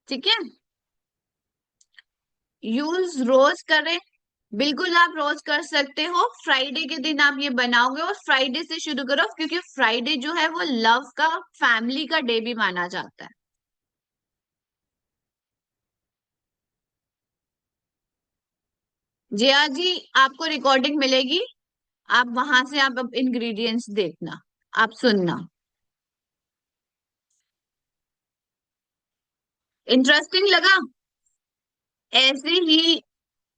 Speaker 1: ठीक है, यूज रोज करें, बिल्कुल आप रोज कर सकते हो। फ्राइडे के दिन आप ये बनाओगे और फ्राइडे से शुरू करो, क्योंकि फ्राइडे जो है वो लव का, फैमिली का डे भी माना जाता है। जिया जी आपको रिकॉर्डिंग मिलेगी, आप वहां से आप अब इंग्रेडिएंट्स देखना, आप सुनना। इंटरेस्टिंग लगा? ऐसे ही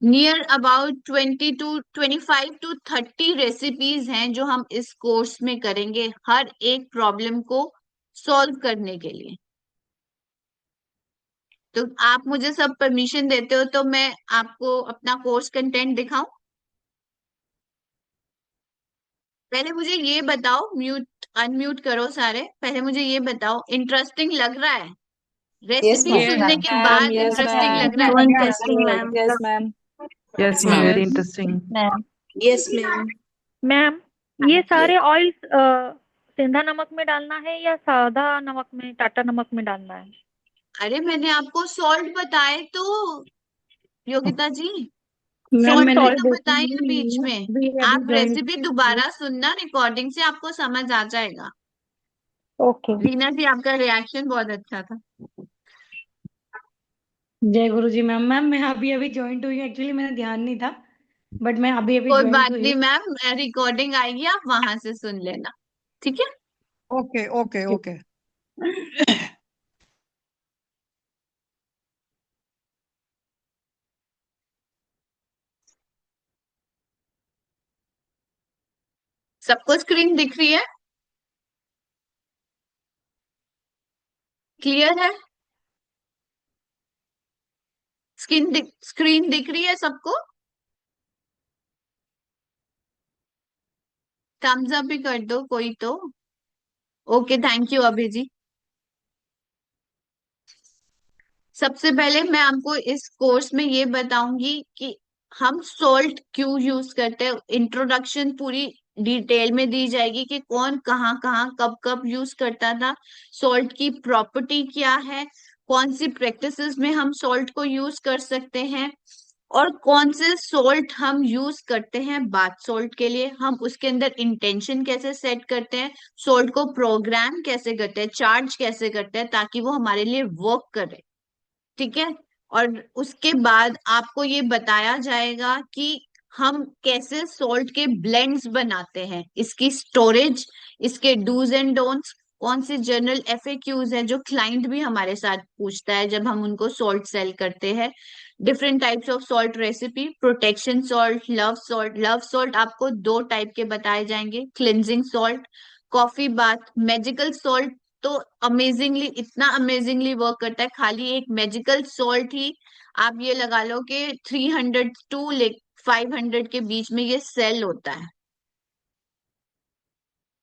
Speaker 1: नियर अबाउट 25 to 30 रेसिपीज हैं जो हम इस कोर्स में करेंगे हर एक प्रॉब्लम को सॉल्व करने के लिए। तो आप मुझे सब परमिशन देते हो तो मैं आपको अपना कोर्स कंटेंट दिखाऊं? पहले मुझे ये बताओ, म्यूट अनम्यूट करो सारे, पहले मुझे ये बताओ इंटरेस्टिंग लग रहा है? रेसिपी
Speaker 7: Yes,
Speaker 1: सुनने
Speaker 7: ma'am.
Speaker 1: के बाद
Speaker 2: yes,
Speaker 1: इंटरेस्टिंग
Speaker 2: ma'am.
Speaker 1: लग रहा है?
Speaker 2: So
Speaker 8: Interesting,
Speaker 2: interesting.
Speaker 8: ma'am.
Speaker 2: Yes, ma'am.
Speaker 9: Yes, ma'am. Very
Speaker 2: Yes.
Speaker 9: interesting.
Speaker 10: Ma'am
Speaker 8: Yes, ma'am.
Speaker 10: Ma'am ये सारे ऑयल्स सेंधा नमक में डालना है या सादा नमक में, टाटा नमक में डालना है?
Speaker 1: अरे मैंने आपको सॉल्ट बताए तो योगिता जी,
Speaker 5: मैम
Speaker 1: सॉल्ट
Speaker 5: मैंने
Speaker 1: ही
Speaker 10: सॉल्ट
Speaker 1: तो बताई है बीच में।
Speaker 5: भी अभी
Speaker 1: आप
Speaker 5: ज्वाइन
Speaker 1: रेसिपी दोबारा सुनना, रिकॉर्डिंग से आपको समझ आ जाएगा।
Speaker 10: ओके।
Speaker 1: रीना जी आपका रिएक्शन बहुत अच्छा था।
Speaker 5: जय गुरु जी मैम। मैम मैं अभी अभी ज्वाइन हुई हूँ, एक्चुअली मैंने ध्यान नहीं था, बट मैं अभी अभी
Speaker 1: कोई
Speaker 5: ज्वाइन
Speaker 1: बात
Speaker 5: हुई
Speaker 1: नहीं
Speaker 5: हूँ।
Speaker 1: मैम, रिकॉर्डिंग आएगी आप वहां से सुन लेना, ठीक है?
Speaker 2: Okay, okay, okay.
Speaker 1: सबको स्क्रीन दिख रही है? क्लियर है? स्क्रीन दिख रही है सबको? थम्स अप भी कर दो कोई तो। ओके, थैंक यू अभी जी। सबसे पहले मैं आपको इस कोर्स में ये बताऊंगी कि हम सॉल्ट क्यों यूज करते हैं। इंट्रोडक्शन पूरी डिटेल में दी जाएगी कि कौन कहाँ कहाँ कब कब यूज करता था, सॉल्ट की प्रॉपर्टी क्या है, कौन सी प्रैक्टिसेस में हम सॉल्ट को यूज कर सकते हैं, और कौन से सॉल्ट हम यूज करते हैं बाथ सॉल्ट के लिए, हम उसके अंदर इंटेंशन कैसे सेट करते हैं, सॉल्ट को प्रोग्राम कैसे करते हैं, चार्ज कैसे करते हैं ताकि वो हमारे लिए वर्क करे। ठीक है, और उसके बाद आपको ये बताया जाएगा कि हम कैसे सॉल्ट के ब्लेंड्स बनाते हैं, इसकी स्टोरेज, इसके डूज एंड डोंट्स, कौन से जनरल एफएक्यूज है जो क्लाइंट भी हमारे साथ पूछता है जब हम उनको सॉल्ट सेल करते हैं, different types of salt recipe, protection salt, love salt. Love salt आपको दो टाइप के बताए जाएंगे, cleansing salt, coffee bath, magical salt. तो अमेजिंगली, इतना अमेजिंगली वर्क करता है, खाली एक मैजिकल सॉल्ट ही आप ये लगा लो कि 300 टू 500 के बीच में ये सेल होता है।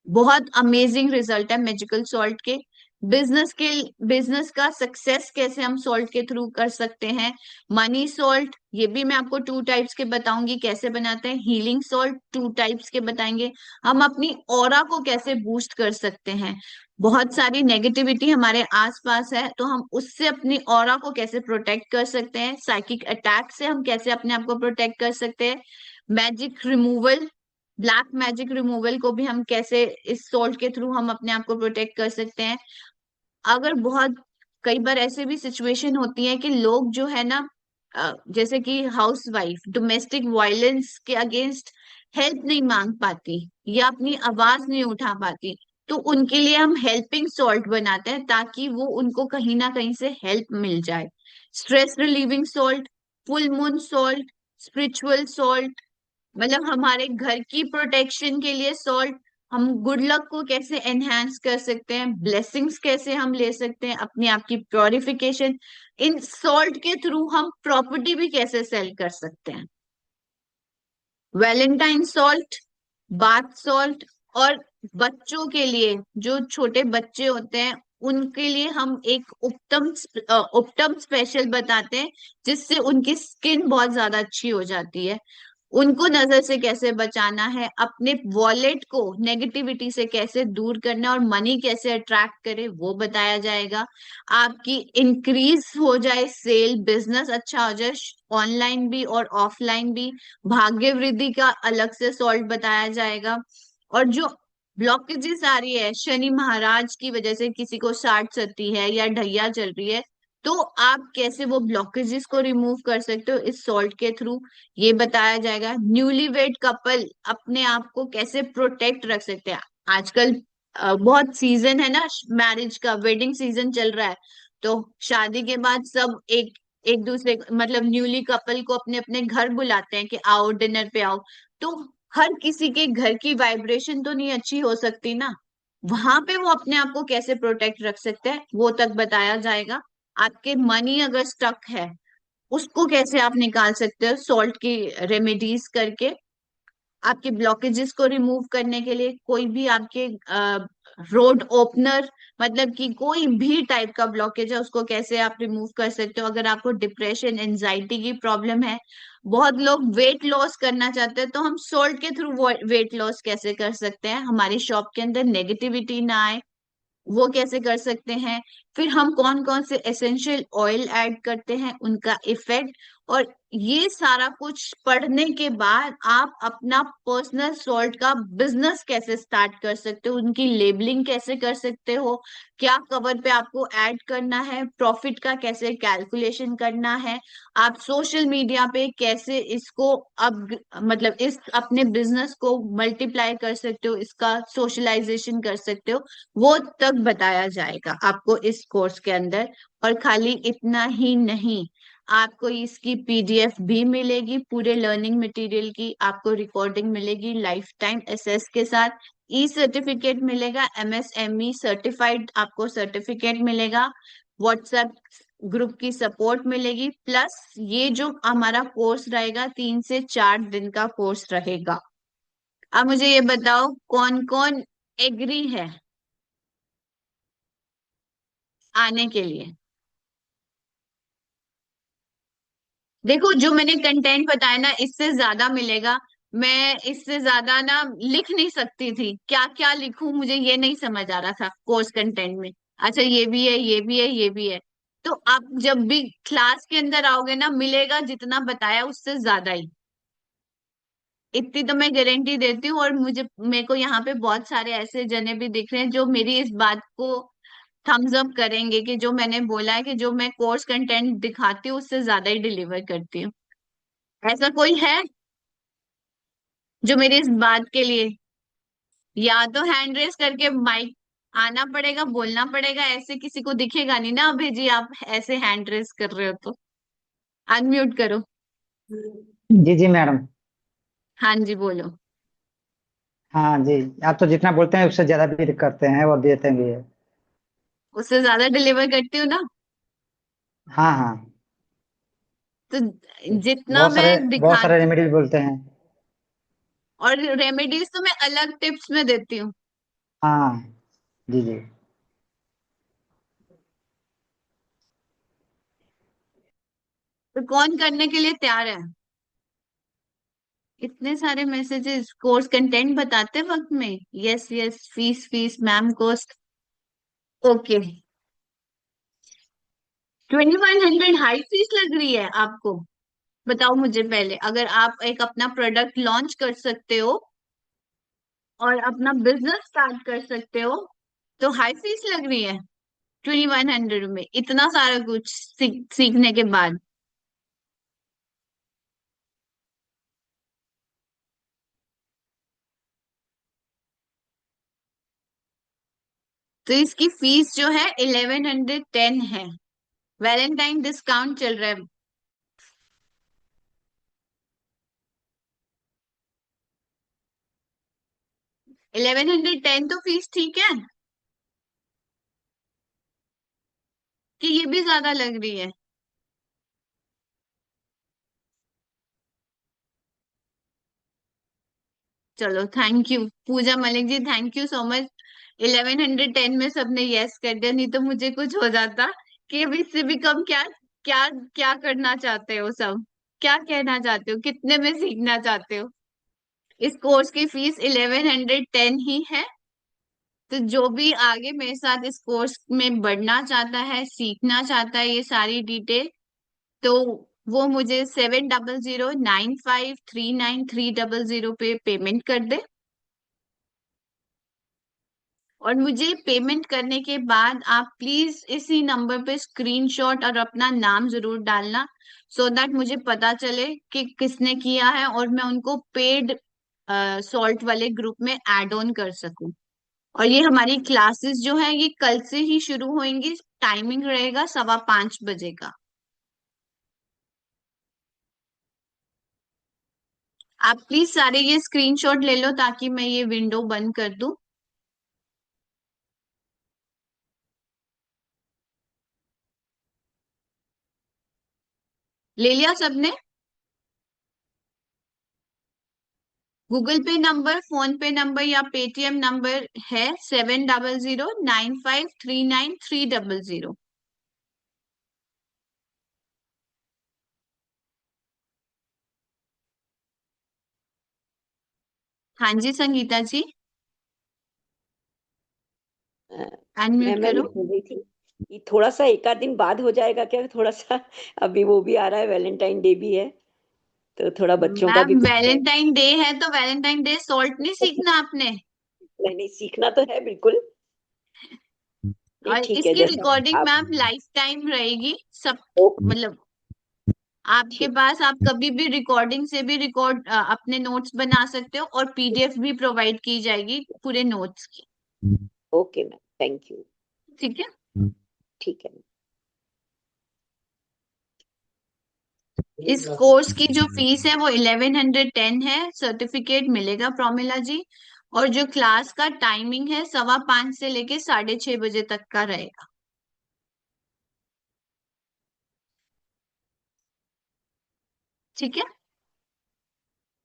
Speaker 1: बहुत अमेजिंग रिजल्ट है मैजिकल सॉल्ट के। बिजनेस का सक्सेस कैसे हम सॉल्ट के थ्रू कर सकते हैं। मनी सॉल्ट, ये भी मैं आपको 2 टाइप्स के बताऊंगी कैसे बनाते हैं। हीलिंग सॉल्ट 2 टाइप्स के बताएंगे। हम अपनी ऑरा को कैसे बूस्ट कर सकते हैं। बहुत सारी नेगेटिविटी हमारे आसपास है, तो हम उससे अपनी ऑरा को कैसे प्रोटेक्ट कर सकते हैं। साइकिक अटैक से हम कैसे अपने आप को प्रोटेक्ट कर सकते हैं। Magic removal, black magic removal को भी हम कैसे इस सॉल्ट के थ्रू हम अपने आप को प्रोटेक्ट कर सकते हैं। अगर बहुत कई बार ऐसे भी सिचुएशन होती है कि लोग जो है ना, जैसे कि हाउस वाइफ डोमेस्टिक वायलेंस के अगेंस्ट हेल्प नहीं मांग पाती या अपनी आवाज नहीं उठा पाती, तो उनके लिए हम हेल्पिंग सॉल्ट बनाते हैं ताकि वो उनको कहीं ना कहीं से हेल्प मिल जाए। Stress relieving salt, full moon salt, spiritual salt, मतलब हमारे घर की प्रोटेक्शन के लिए सॉल्ट। हम गुड लक को कैसे एनहांस कर सकते हैं, ब्लेसिंग्स कैसे हम ले सकते हैं, अपने आप की प्योरिफिकेशन, इन सॉल्ट के थ्रू हम प्रॉपर्टी भी कैसे सेल कर सकते हैं। वैलेंटाइन सॉल्ट, बाथ सॉल्ट, और बच्चों के लिए जो छोटे बच्चे होते हैं उनके लिए हम एक उपटम स्पेशल बताते हैं, जिससे उनकी स्किन बहुत ज्यादा अच्छी हो जाती है। उनको नजर से कैसे बचाना है, अपने वॉलेट को नेगेटिविटी से कैसे दूर करना है और मनी कैसे अट्रैक्ट करे वो बताया जाएगा। आपकी इंक्रीज हो जाए सेल, बिजनेस अच्छा हो जाए, ऑनलाइन भी और ऑफलाइन भी। भाग्य वृद्धि का अलग से सॉल्ट बताया जाएगा। और जो ब्लॉकेजेस आ रही है शनि महाराज की वजह से, किसी को साठ सती है या ढैया चल रही है, तो आप कैसे वो ब्लॉकेजेस को रिमूव कर सकते हो इस सॉल्ट के थ्रू, ये बताया जाएगा। न्यूली वेड कपल अपने आप को कैसे प्रोटेक्ट रख सकते हैं। आजकल बहुत सीजन है ना मैरिज का, वेडिंग सीजन चल रहा है, तो शादी के बाद सब एक एक दूसरे मतलब न्यूली कपल को अपने अपने घर बुलाते हैं कि आओ डिनर पे आओ, तो हर किसी के घर की वाइब्रेशन तो नहीं अच्छी हो सकती ना, वहां पे वो अपने आप को कैसे प्रोटेक्ट रख सकते हैं वो तक बताया जाएगा। आपके मनी अगर स्टक है उसको कैसे आप निकाल सकते हो सॉल्ट की रेमेडीज करके। आपके ब्लॉकेजेस को रिमूव करने के लिए कोई भी आपके रोड ओपनर, मतलब कि कोई भी टाइप का ब्लॉकेज है उसको कैसे आप रिमूव कर सकते हो। अगर आपको डिप्रेशन एंजाइटी की प्रॉब्लम है, बहुत लोग वेट लॉस करना चाहते हैं, तो हम सॉल्ट के थ्रू वेट लॉस कैसे कर सकते हैं, हमारी शॉप के अंदर नेगेटिविटी ना आए वो कैसे कर सकते हैं। फिर हम कौन कौन से एसेंशियल ऑयल ऐड करते हैं, उनका इफेक्ट, और ये सारा कुछ पढ़ने के बाद आप अपना पर्सनल सॉल्ट का बिजनेस कैसे स्टार्ट कर सकते हो, उनकी लेबलिंग कैसे कर सकते हो, क्या कवर पे आपको ऐड करना है, प्रॉफिट का कैसे कैलकुलेशन करना है, आप सोशल मीडिया पे कैसे इसको अब मतलब इस अपने बिजनेस को मल्टीप्लाई कर सकते हो, इसका सोशलाइजेशन कर सकते हो, वो तक बताया जाएगा आपको इस कोर्स के अंदर। और खाली इतना ही नहीं, आपको इसकी पीडीएफ भी मिलेगी पूरे लर्निंग मटेरियल की, आपको रिकॉर्डिंग मिलेगी लाइफ टाइम एसेस के साथ, ई सर्टिफिकेट मिलेगा, एमएसएमई सर्टिफाइड आपको सर्टिफिकेट मिलेगा, व्हाट्सएप ग्रुप की सपोर्ट मिलेगी, प्लस ये जो हमारा कोर्स रहेगा 3 से 4 दिन का कोर्स रहेगा। अब मुझे ये बताओ कौन कौन एग्री है आने के लिए। देखो जो मैंने कंटेंट बताया ना इससे ज्यादा मिलेगा, मैं इससे ज्यादा ना लिख नहीं सकती थी, क्या क्या लिखूं मुझे ये नहीं समझ आ रहा था कोर्स कंटेंट में। अच्छा ये भी है, ये भी है, ये भी है, तो आप जब भी क्लास के अंदर आओगे ना मिलेगा जितना बताया उससे ज्यादा ही, इतनी तो मैं गारंटी देती हूँ। और मुझे मेरे को यहाँ पे बहुत सारे ऐसे जने भी दिख रहे हैं जो मेरी इस बात को थम्स अप करेंगे कि जो मैंने बोला है कि जो मैं कोर्स कंटेंट दिखाती हूँ उससे ज्यादा ही डिलीवर करती हूँ। ऐसा कोई है जो मेरी इस बात के लिए, या तो हैंड रेस करके माइक आना पड़ेगा, बोलना पड़ेगा, ऐसे किसी को दिखेगा नहीं ना अभी जी आप ऐसे हैंड रेस कर रहे हो तो अनम्यूट करो।
Speaker 11: जी जी मैडम।
Speaker 1: हाँ जी बोलो।
Speaker 11: हाँ जी, आप तो जितना बोलते हैं उससे ज्यादा भी करते हैं और देते भी है।
Speaker 1: उससे ज्यादा डिलीवर करती हूँ ना,
Speaker 11: हाँ हाँ,
Speaker 1: तो जितना मैं
Speaker 11: बहुत सारे
Speaker 1: दिखाती,
Speaker 11: रेमेडी भी बोलते हैं।
Speaker 1: और रेमेडीज तो मैं अलग टिप्स में देती हूँ।
Speaker 11: हाँ जी जी।
Speaker 1: तो कौन करने के लिए तैयार है? इतने सारे मैसेजेस कोर्स कंटेंट बताते वक्त में। Yes yes, fees fees ma'am cost. Okay, 2100 high fees लग रही है आपको? बताओ मुझे पहले, अगर आप एक अपना प्रोडक्ट लॉन्च कर सकते हो और अपना बिजनेस स्टार्ट कर सकते हो तो हाई फीस लग रही है 2100 में, इतना सारा कुछ सीखने के बाद? तो इसकी फीस जो है 1110 है। वैलेंटाइन डिस्काउंट चल रहा है। 1110 तो फीस ठीक है कि ये भी ज्यादा लग रही है? चलो, thank you Pooja Malik ji, thank you so much. 1110 में सबने यस कर दिया, नहीं तो मुझे कुछ हो जाता कि अब इससे भी कम क्या क्या क्या करना चाहते हो सब, क्या कहना चाहते हो, कितने में सीखना चाहते हो? इस कोर्स की फीस 1110 ही है। तो जो भी आगे मेरे साथ इस कोर्स में बढ़ना चाहता है, सीखना चाहता है ये सारी डिटेल, तो वो मुझे 7009539300 पे पेमेंट कर दे। और मुझे पेमेंट करने के बाद आप प्लीज इसी नंबर पे स्क्रीनशॉट और अपना नाम जरूर डालना, सो दैट मुझे पता चले कि किसने किया है और मैं उनको पेड सॉल्ट वाले ग्रुप में ऐड ऑन कर सकूं। और ये हमारी क्लासेस जो है ये कल से ही शुरू होंगी। टाइमिंग रहेगा 5:15 का। आप प्लीज सारे ये स्क्रीनशॉट ले लो ताकि मैं ये विंडो बंद कर दूं। ले लिया सबने? गूगल पे नंबर, फोन पे नंबर या पेटीएम नंबर है 7009539300। हाँ जी संगीता जी, अनम्यूट
Speaker 3: मैं
Speaker 1: करो।
Speaker 3: भी बोल रही थी कि थोड़ा सा एक आध दिन बाद हो जाएगा क्या, थोड़ा सा अभी वो भी आ रहा है, वैलेंटाइन डे भी है, तो थोड़ा बच्चों का भी
Speaker 1: मैम
Speaker 3: कुछ
Speaker 1: वैलेंटाइन डे है तो वैलेंटाइन डे सॉल्ट नहीं सीखना आपने?
Speaker 3: नहीं नहीं, सीखना तो है बिल्कुल। नहीं
Speaker 1: और
Speaker 3: ठीक है,
Speaker 1: इसकी
Speaker 3: जैसा
Speaker 1: रिकॉर्डिंग
Speaker 3: आप।
Speaker 1: मैम लाइफ टाइम रहेगी सब,
Speaker 3: ओके।
Speaker 1: मतलब आपके
Speaker 3: ठीक।
Speaker 1: पास आप कभी भी रिकॉर्डिंग से भी रिकॉर्ड अपने नोट्स बना सकते हो और पीडीएफ भी प्रोवाइड की जाएगी पूरे नोट्स की।
Speaker 3: Okay ma'am, thank you.
Speaker 1: ठीक है।
Speaker 3: ठीक है।
Speaker 1: इस कोर्स की जो फीस है वो 1110 है। सर्टिफिकेट मिलेगा प्रोमिला जी। और जो क्लास का टाइमिंग है 5:15 से लेके 6:30 बजे तक का रहेगा। ठीक है।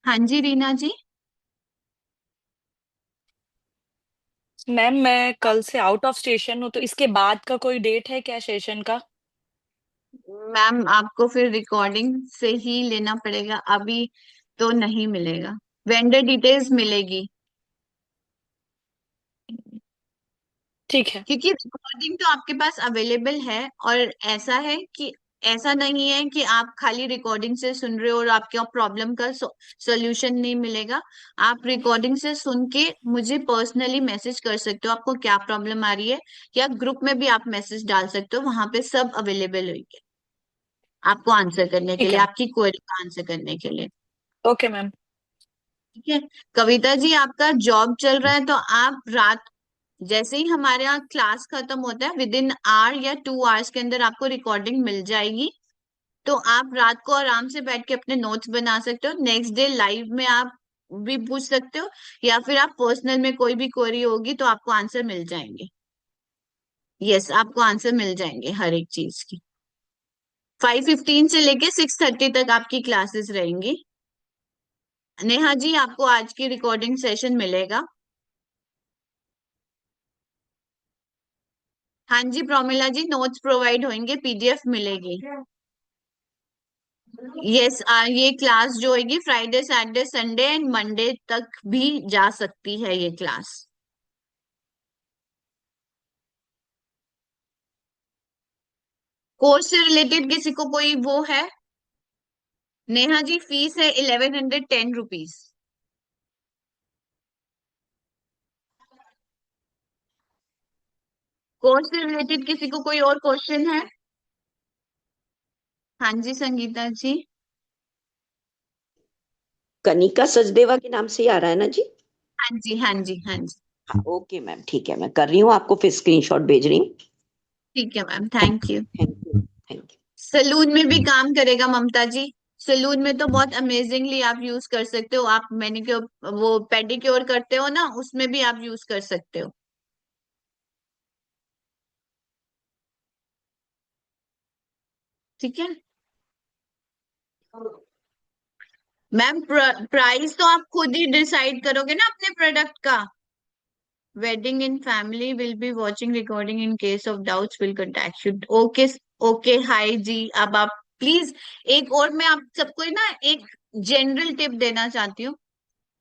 Speaker 1: हाँ जी रीना जी।
Speaker 12: मैम मैं कल से आउट ऑफ स्टेशन हूँ, तो इसके बाद का कोई डेट है क्या सेशन का?
Speaker 1: मैम आपको फिर रिकॉर्डिंग से ही लेना पड़ेगा, अभी तो नहीं मिलेगा। वेंडर डिटेल्स मिलेगी
Speaker 12: ठीक है।
Speaker 1: क्योंकि रिकॉर्डिंग तो आपके पास अवेलेबल है। और ऐसा है कि ऐसा नहीं है कि आप खाली रिकॉर्डिंग से सुन रहे हो और आपके प्रॉब्लम का सोल्यूशन नहीं मिलेगा। आप रिकॉर्डिंग से सुन के मुझे पर्सनली मैसेज कर सकते हो आपको क्या प्रॉब्लम आ रही है, या ग्रुप में भी आप मैसेज डाल सकते हो, वहां पे सब अवेलेबल होंगे आपको आंसर करने के
Speaker 12: ठीक
Speaker 1: लिए,
Speaker 12: है।
Speaker 1: आपकी क्वेरी का आंसर करने के लिए।
Speaker 12: Okay ma'am.
Speaker 1: ठीक है। कविता जी आपका जॉब चल रहा है तो आप रात, जैसे ही हमारे यहाँ क्लास खत्म होता है विद इन आवर या 2 आवर्स के अंदर आपको रिकॉर्डिंग मिल जाएगी। तो आप रात को आराम से बैठ के अपने नोट्स बना सकते हो, नेक्स्ट डे लाइव में आप भी पूछ सकते हो, या फिर आप पर्सनल में कोई भी क्वेरी होगी तो आपको आंसर मिल जाएंगे। यस, आपको आंसर मिल जाएंगे हर एक चीज की। 5:15 से लेके 6:30 तक आपकी क्लासेस रहेंगी। नेहा जी आपको आज की रिकॉर्डिंग सेशन मिलेगा। हाँ जी प्रोमिला जी, नोट्स प्रोवाइड होंगे, पीडीएफ मिलेगी। यस, ये क्लास जो होगी Friday Saturday Sunday and Monday तक भी जा सकती है ये क्लास। कोर्स से रिलेटेड किसी को कोई वो है? नेहा जी, फीस है 1110 रुपीज। कोर्स से रिलेटेड किसी को कोई और क्वेश्चन है? हाँ जी संगीता जी।
Speaker 3: कनिका सचदेवा के नाम से ही आ रहा है ना जी?
Speaker 1: हाँ जी हाँ जी हाँ जी।
Speaker 3: हाँ, ओके मैम, ठीक है, मैं कर रही हूँ, आपको फिर स्क्रीनशॉट भेज रही हूँ।
Speaker 1: ठीक है ma'am, thank you.
Speaker 3: Thank you, thank you.
Speaker 1: Salon में भी काम करेगा ममता जी। सलून में तो बहुत अमेजिंगली आप यूज कर सकते हो। आप मैनिक्योर वो पेडिक्योर करते हो ना, उसमें भी आप यूज कर सकते हो। ठीक है मैम। प्राइस तो आप खुद ही डिसाइड करोगे ना अपने प्रोडक्ट का। Wedding in family will be watching recording in case of doubts will contact you. Okay okay, hi जी। अब आप प्लीज, एक और मैं आप सबको ना एक जनरल टिप देना चाहती हूँ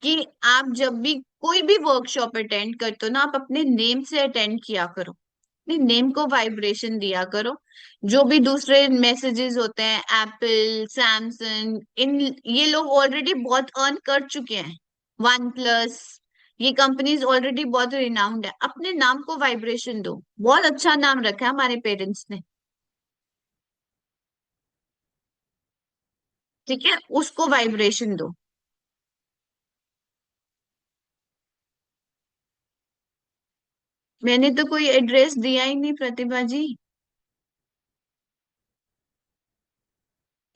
Speaker 1: कि आप जब भी कोई भी वर्कशॉप अटेंड करते हो ना, आप अपने नेम से अटेंड किया करो। अपने नेम को वाइब्रेशन दिया करो। जो भी दूसरे मैसेजेस होते हैं, एप्पल, सैमसंग, इन ये लोग ऑलरेडी बहुत अर्न कर चुके हैं। वन प्लस, ये कंपनीज ऑलरेडी बहुत रिनाउंड है। अपने नाम को वाइब्रेशन दो। बहुत अच्छा नाम रखा है हमारे पेरेंट्स ने। ठीक है, उसको वाइब्रेशन दो। मैंने तो कोई एड्रेस दिया ही नहीं Pratibha ji.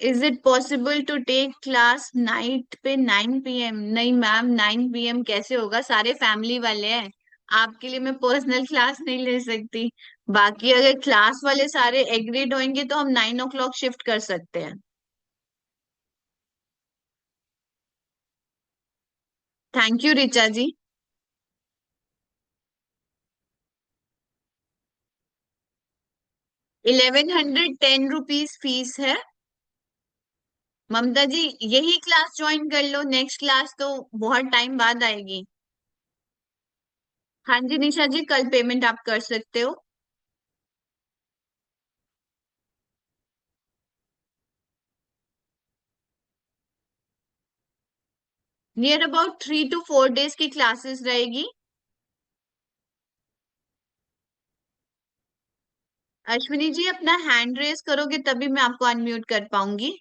Speaker 1: Is it possible to take class night पे 9 PM? नहीं मैम, 9 PM कैसे होगा? सारे फैमिली वाले हैं। आपके लिए मैं पर्सनल क्लास नहीं ले सकती। बाकी अगर क्लास वाले सारे एग्रीड होंगे तो हम 9 o'clock शिफ्ट कर सकते हैं। Thank you Richa ji. 1110 rupees fees है। ममता जी, यही क्लास ज्वाइन कर लो, नेक्स्ट क्लास तो बहुत टाइम बाद आएगी। हाँ जी निशा जी, कल पेमेंट आप कर सकते हो। नियर अबाउट 3 to 4 days की क्लासेस रहेगी। अश्विनी जी, अपना हैंड रेज करोगे तभी मैं आपको अनम्यूट कर पाऊंगी।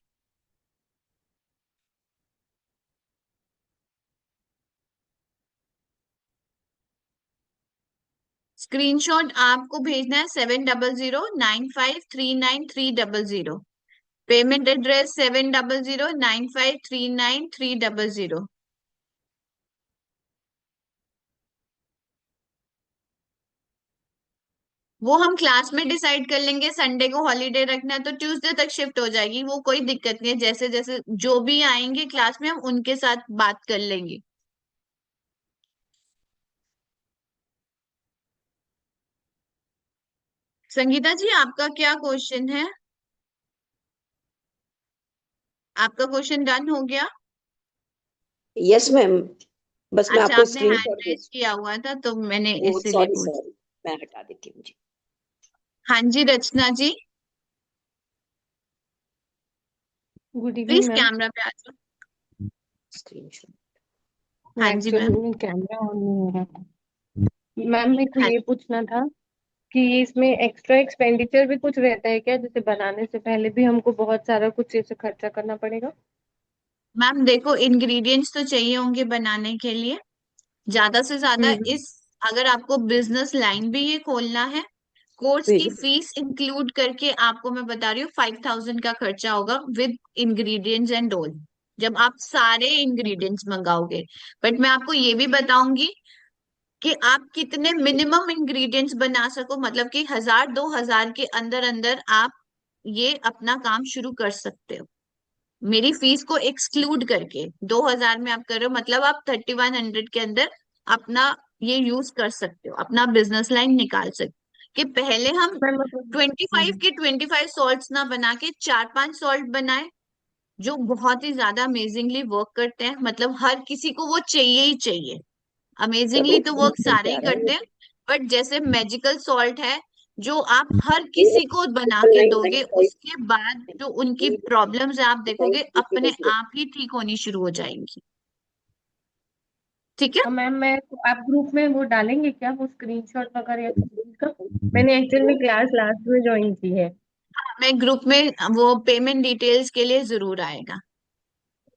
Speaker 1: स्क्रीनशॉट आपको भेजना है 7009539300। Payment address 7009539300। वो हम क्लास में डिसाइड कर लेंगे। संडे को हॉलीडे रखना है तो ट्यूसडे तक शिफ्ट हो जाएगी, वो कोई दिक्कत नहीं है। जैसे जैसे जो भी आएंगे क्लास में हम उनके साथ बात कर लेंगे। संगीता जी, आपका क्या क्वेश्चन है? आपका क्वेश्चन डन हो गया?
Speaker 3: यस मैम, बस मैं
Speaker 1: अच्छा,
Speaker 3: आपको
Speaker 1: आपने हैंड
Speaker 3: स्क्रीनशॉट
Speaker 1: रेज
Speaker 3: भेज।
Speaker 1: किया हुआ था तो मैंने
Speaker 3: ओ
Speaker 1: इसीलिए
Speaker 3: सॉरी
Speaker 1: पूछ।
Speaker 3: सॉरी, मैं हटा देती हूँ जी।
Speaker 1: हाँ जी Rachna ji,
Speaker 13: good evening
Speaker 1: please
Speaker 13: ma'am.
Speaker 1: Camera पे आ जाओ।
Speaker 13: मैं
Speaker 1: हाँ जी मैम।
Speaker 13: एक्चुअली कैमरा ऑन नहीं हो रहा था। मैम मेरे को
Speaker 1: हाँ,
Speaker 13: ये पूछना था कि इसमें एक्स्ट्रा एक्सपेंडिचर भी कुछ रहता है क्या, जैसे बनाने से पहले भी हमको बहुत सारा कुछ ऐसे खर्चा करना पड़ेगा?
Speaker 1: मैम देखो, इंग्रेडिएंट्स तो चाहिए होंगे बनाने के लिए ज्यादा से ज्यादा।
Speaker 13: हम्म।
Speaker 1: इस अगर आपको बिजनेस लाइन भी ये खोलना है, कोर्स की
Speaker 13: जी।
Speaker 1: फीस इंक्लूड करके आपको मैं बता रही हूँ 5000 का खर्चा होगा विद इंग्रेडिएंट्स एंड ऑल, जब आप सारे इंग्रेडिएंट्स मंगाओगे। बट मैं आपको ये भी बताऊंगी कि आप कितने मिनिमम इंग्रेडिएंट्स बना सको, मतलब कि 1000-2000 के अंदर अंदर आप ये अपना काम शुरू कर सकते हो। मेरी फीस को एक्सक्लूड करके 2000 में आप कर रहे हो, मतलब आप 3100 के अंदर अपना ये यूज कर सकते हो, अपना बिजनेस लाइन निकाल सकते हो। कि पहले हम
Speaker 13: मैम मतलब
Speaker 1: 25 के 25 सॉल्ट्स ना बना के 4-5 सॉल्ट बनाए, जो बहुत ही ज्यादा अमेजिंगली वर्क करते हैं, मतलब हर किसी को वो चाहिए ही चाहिए। अमेजिंगली तो वर्क सारे ही करते हैं, बट जैसे मैजिकल सॉल्ट है जो आप हर किसी को बना के दोगे, उसके बाद जो उनकी प्रॉब्लम्स है आप देखोगे अपने आप ही ठीक होनी शुरू हो जाएंगी। ठीक है।
Speaker 13: तो मैम मैं आप ग्रुप में वो डालेंगे क्या, वो स्क्रीनशॉट वगैरह या कुछ का? मैंने एक्चुअल में क्लास लास्ट में ज्वाइन की है,
Speaker 1: मैं ग्रुप में वो पेमेंट डिटेल्स के लिए जरूर आएगा।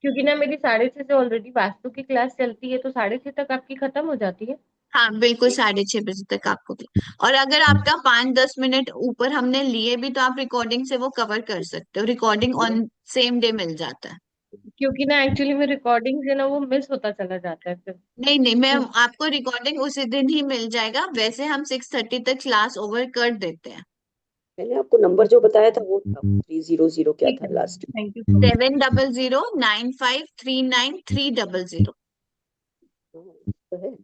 Speaker 13: क्योंकि ना मेरी 6:30 से ऑलरेडी वास्तु की क्लास चलती है, तो 6:30 तक आपकी खत्म हो जाती है।
Speaker 1: हाँ बिल्कुल, 6:30 तक आपको और अगर आपका 5-10 मिनट ऊपर हमने लिए भी तो आप रिकॉर्डिंग से वो कवर कर सकते हो, recording on same day meal जाता है।
Speaker 13: क्योंकि ना एक्चुअली में रिकॉर्डिंग से ना वो मिस होता चला जाता है फिर।
Speaker 1: नहीं नहीं, मैं आपको रिकॉर्डिंग उसी दिन ही मिल जाएगा, वैसे हम 6:30 तक क्लास ओवर कर देते हैं।
Speaker 3: मैंने आपको नंबर जो बताया था वो था 300 क्या था लास्ट?
Speaker 13: Thank you.
Speaker 1: 7009539300।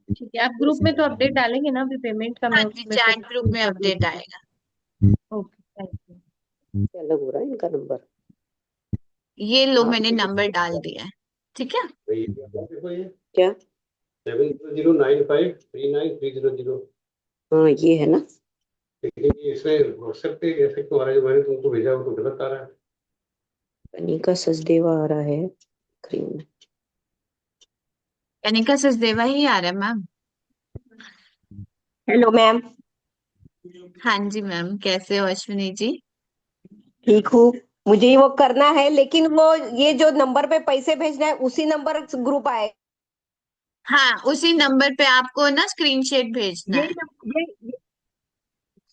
Speaker 13: ठीक है, आप ग्रुप में तो अपडेट डालेंगे ना अभी पेमेंट का?
Speaker 1: हाँ
Speaker 13: मैं
Speaker 1: जी,
Speaker 13: उसमें
Speaker 1: चैट ग्रुप में अपडेट आएगा।
Speaker 13: Okay, thank you.
Speaker 3: क्या अलग हो रहा है इनका नंबर?
Speaker 1: ये लो, मैंने नंबर डाल दिया है। ठीक है।
Speaker 3: क्या?
Speaker 14: 7009539300।
Speaker 3: हाँ ये है ना।
Speaker 14: लेकिन इसमें व्हाट्सएप पे ऐसे क्यों आ रहा है? जो मैंने तुमको भेजा वो तो गलत आ रहा है।
Speaker 3: कनिका सचदेवा आ रहा है स्क्रीन में।
Speaker 1: कनिका सचदेवा ही आ रहा है मैम।
Speaker 15: Hello ma'am.
Speaker 1: हाँ जी मैम, कैसे हो अश्विनी जी?
Speaker 15: ठीक हूँ। मुझे ही वो करना है, लेकिन वो ये जो नंबर पे पैसे भेजना है उसी नंबर ग्रुप आए?
Speaker 1: हाँ, उसी नंबर पे आपको ना स्क्रीनशॉट भेजना है।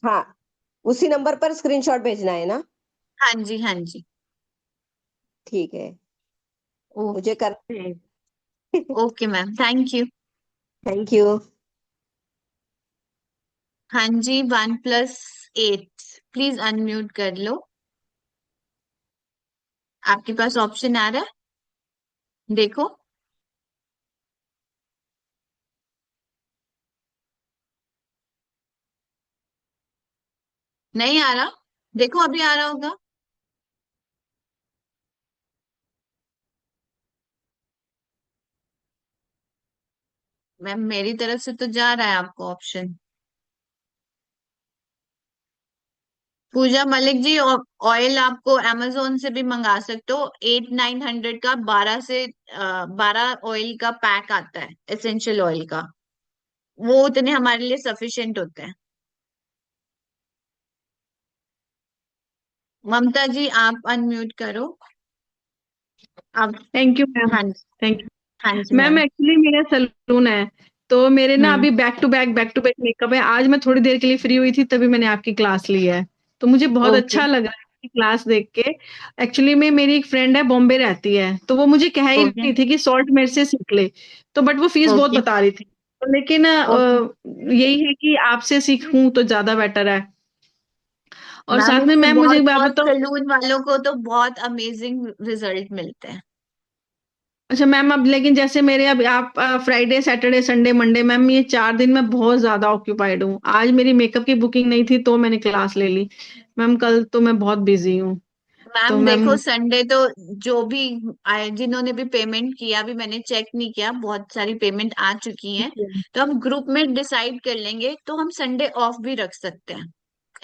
Speaker 15: हाँ, उसी नंबर पर स्क्रीनशॉट भेजना है ना?
Speaker 1: हाँ जी, हाँ जी।
Speaker 15: ठीक है,
Speaker 1: ओके।
Speaker 15: मुझे करना है।
Speaker 1: Okay ma'am, thank you.
Speaker 15: Thank you.
Speaker 1: हाँ जी, 1+8 प्लीज अनम्यूट कर लो। आपके पास ऑप्शन आ रहा है, देखो। नहीं आ रहा? देखो, अभी आ रहा होगा। मैम मेरी तरफ से तो जा रहा है आपको ऑप्शन। पूजा मलिक जी, ऑयल आपको अमेजोन से भी मंगा सकते हो। 800-900 का 12 ऑयल का पैक आता है, एसेंशियल ऑयल का। वो उतने हमारे लिए सफिशिएंट होते हैं। ममता जी, आप अनम्यूट करो। आप।
Speaker 16: Thank you ma'am.
Speaker 1: हाँ जी।
Speaker 16: थैंक यू
Speaker 1: हाँ जी
Speaker 16: मैम।
Speaker 1: मैम।
Speaker 16: एक्चुअली मेरा सलून है, तो मेरे ना अभी बैक टू बैक मेकअप है। आज मैं थोड़ी देर के लिए फ्री हुई थी, तभी मैंने आपकी क्लास ली है, तो मुझे बहुत
Speaker 1: ओके।
Speaker 16: अच्छा लगा आपकी क्लास देख के। एक्चुअली में मेरी एक फ्रेंड है, बॉम्बे रहती है, तो वो मुझे कह ही
Speaker 1: ओके।
Speaker 16: रही थी कि सॉल्ट मेरे से सीख ले, तो बट वो फीस बहुत
Speaker 1: ओके।
Speaker 16: बता रही थी, तो लेकिन
Speaker 1: ओके
Speaker 16: यही है कि आपसे सीखूं तो ज्यादा बेटर है। और
Speaker 1: मैम,
Speaker 16: साथ में
Speaker 1: इससे
Speaker 16: मैम मुझे
Speaker 1: बहुत
Speaker 16: एक बात
Speaker 1: बहुत
Speaker 16: बताओ।
Speaker 1: सैलून वालों को तो बहुत अमेजिंग रिजल्ट मिलते हैं।
Speaker 16: अच्छा मैम, अब लेकिन जैसे मेरे अब आप Friday Saturday Sunday Monday, ma'am ये 4 दिन मैं बहुत ज्यादा ऑक्यूपाइड हूँ। आज मेरी मेकअप की बुकिंग नहीं थी तो मैंने क्लास ले ली मैम, कल तो मैं बहुत बिजी हूँ। तो
Speaker 1: मैम
Speaker 16: मैम
Speaker 1: देखो, संडे तो जो भी आए, जिन्होंने भी पेमेंट किया, अभी मैंने चेक नहीं किया, बहुत सारी पेमेंट आ चुकी हैं, तो हम ग्रुप में डिसाइड कर लेंगे, तो हम संडे ऑफ भी रख सकते हैं,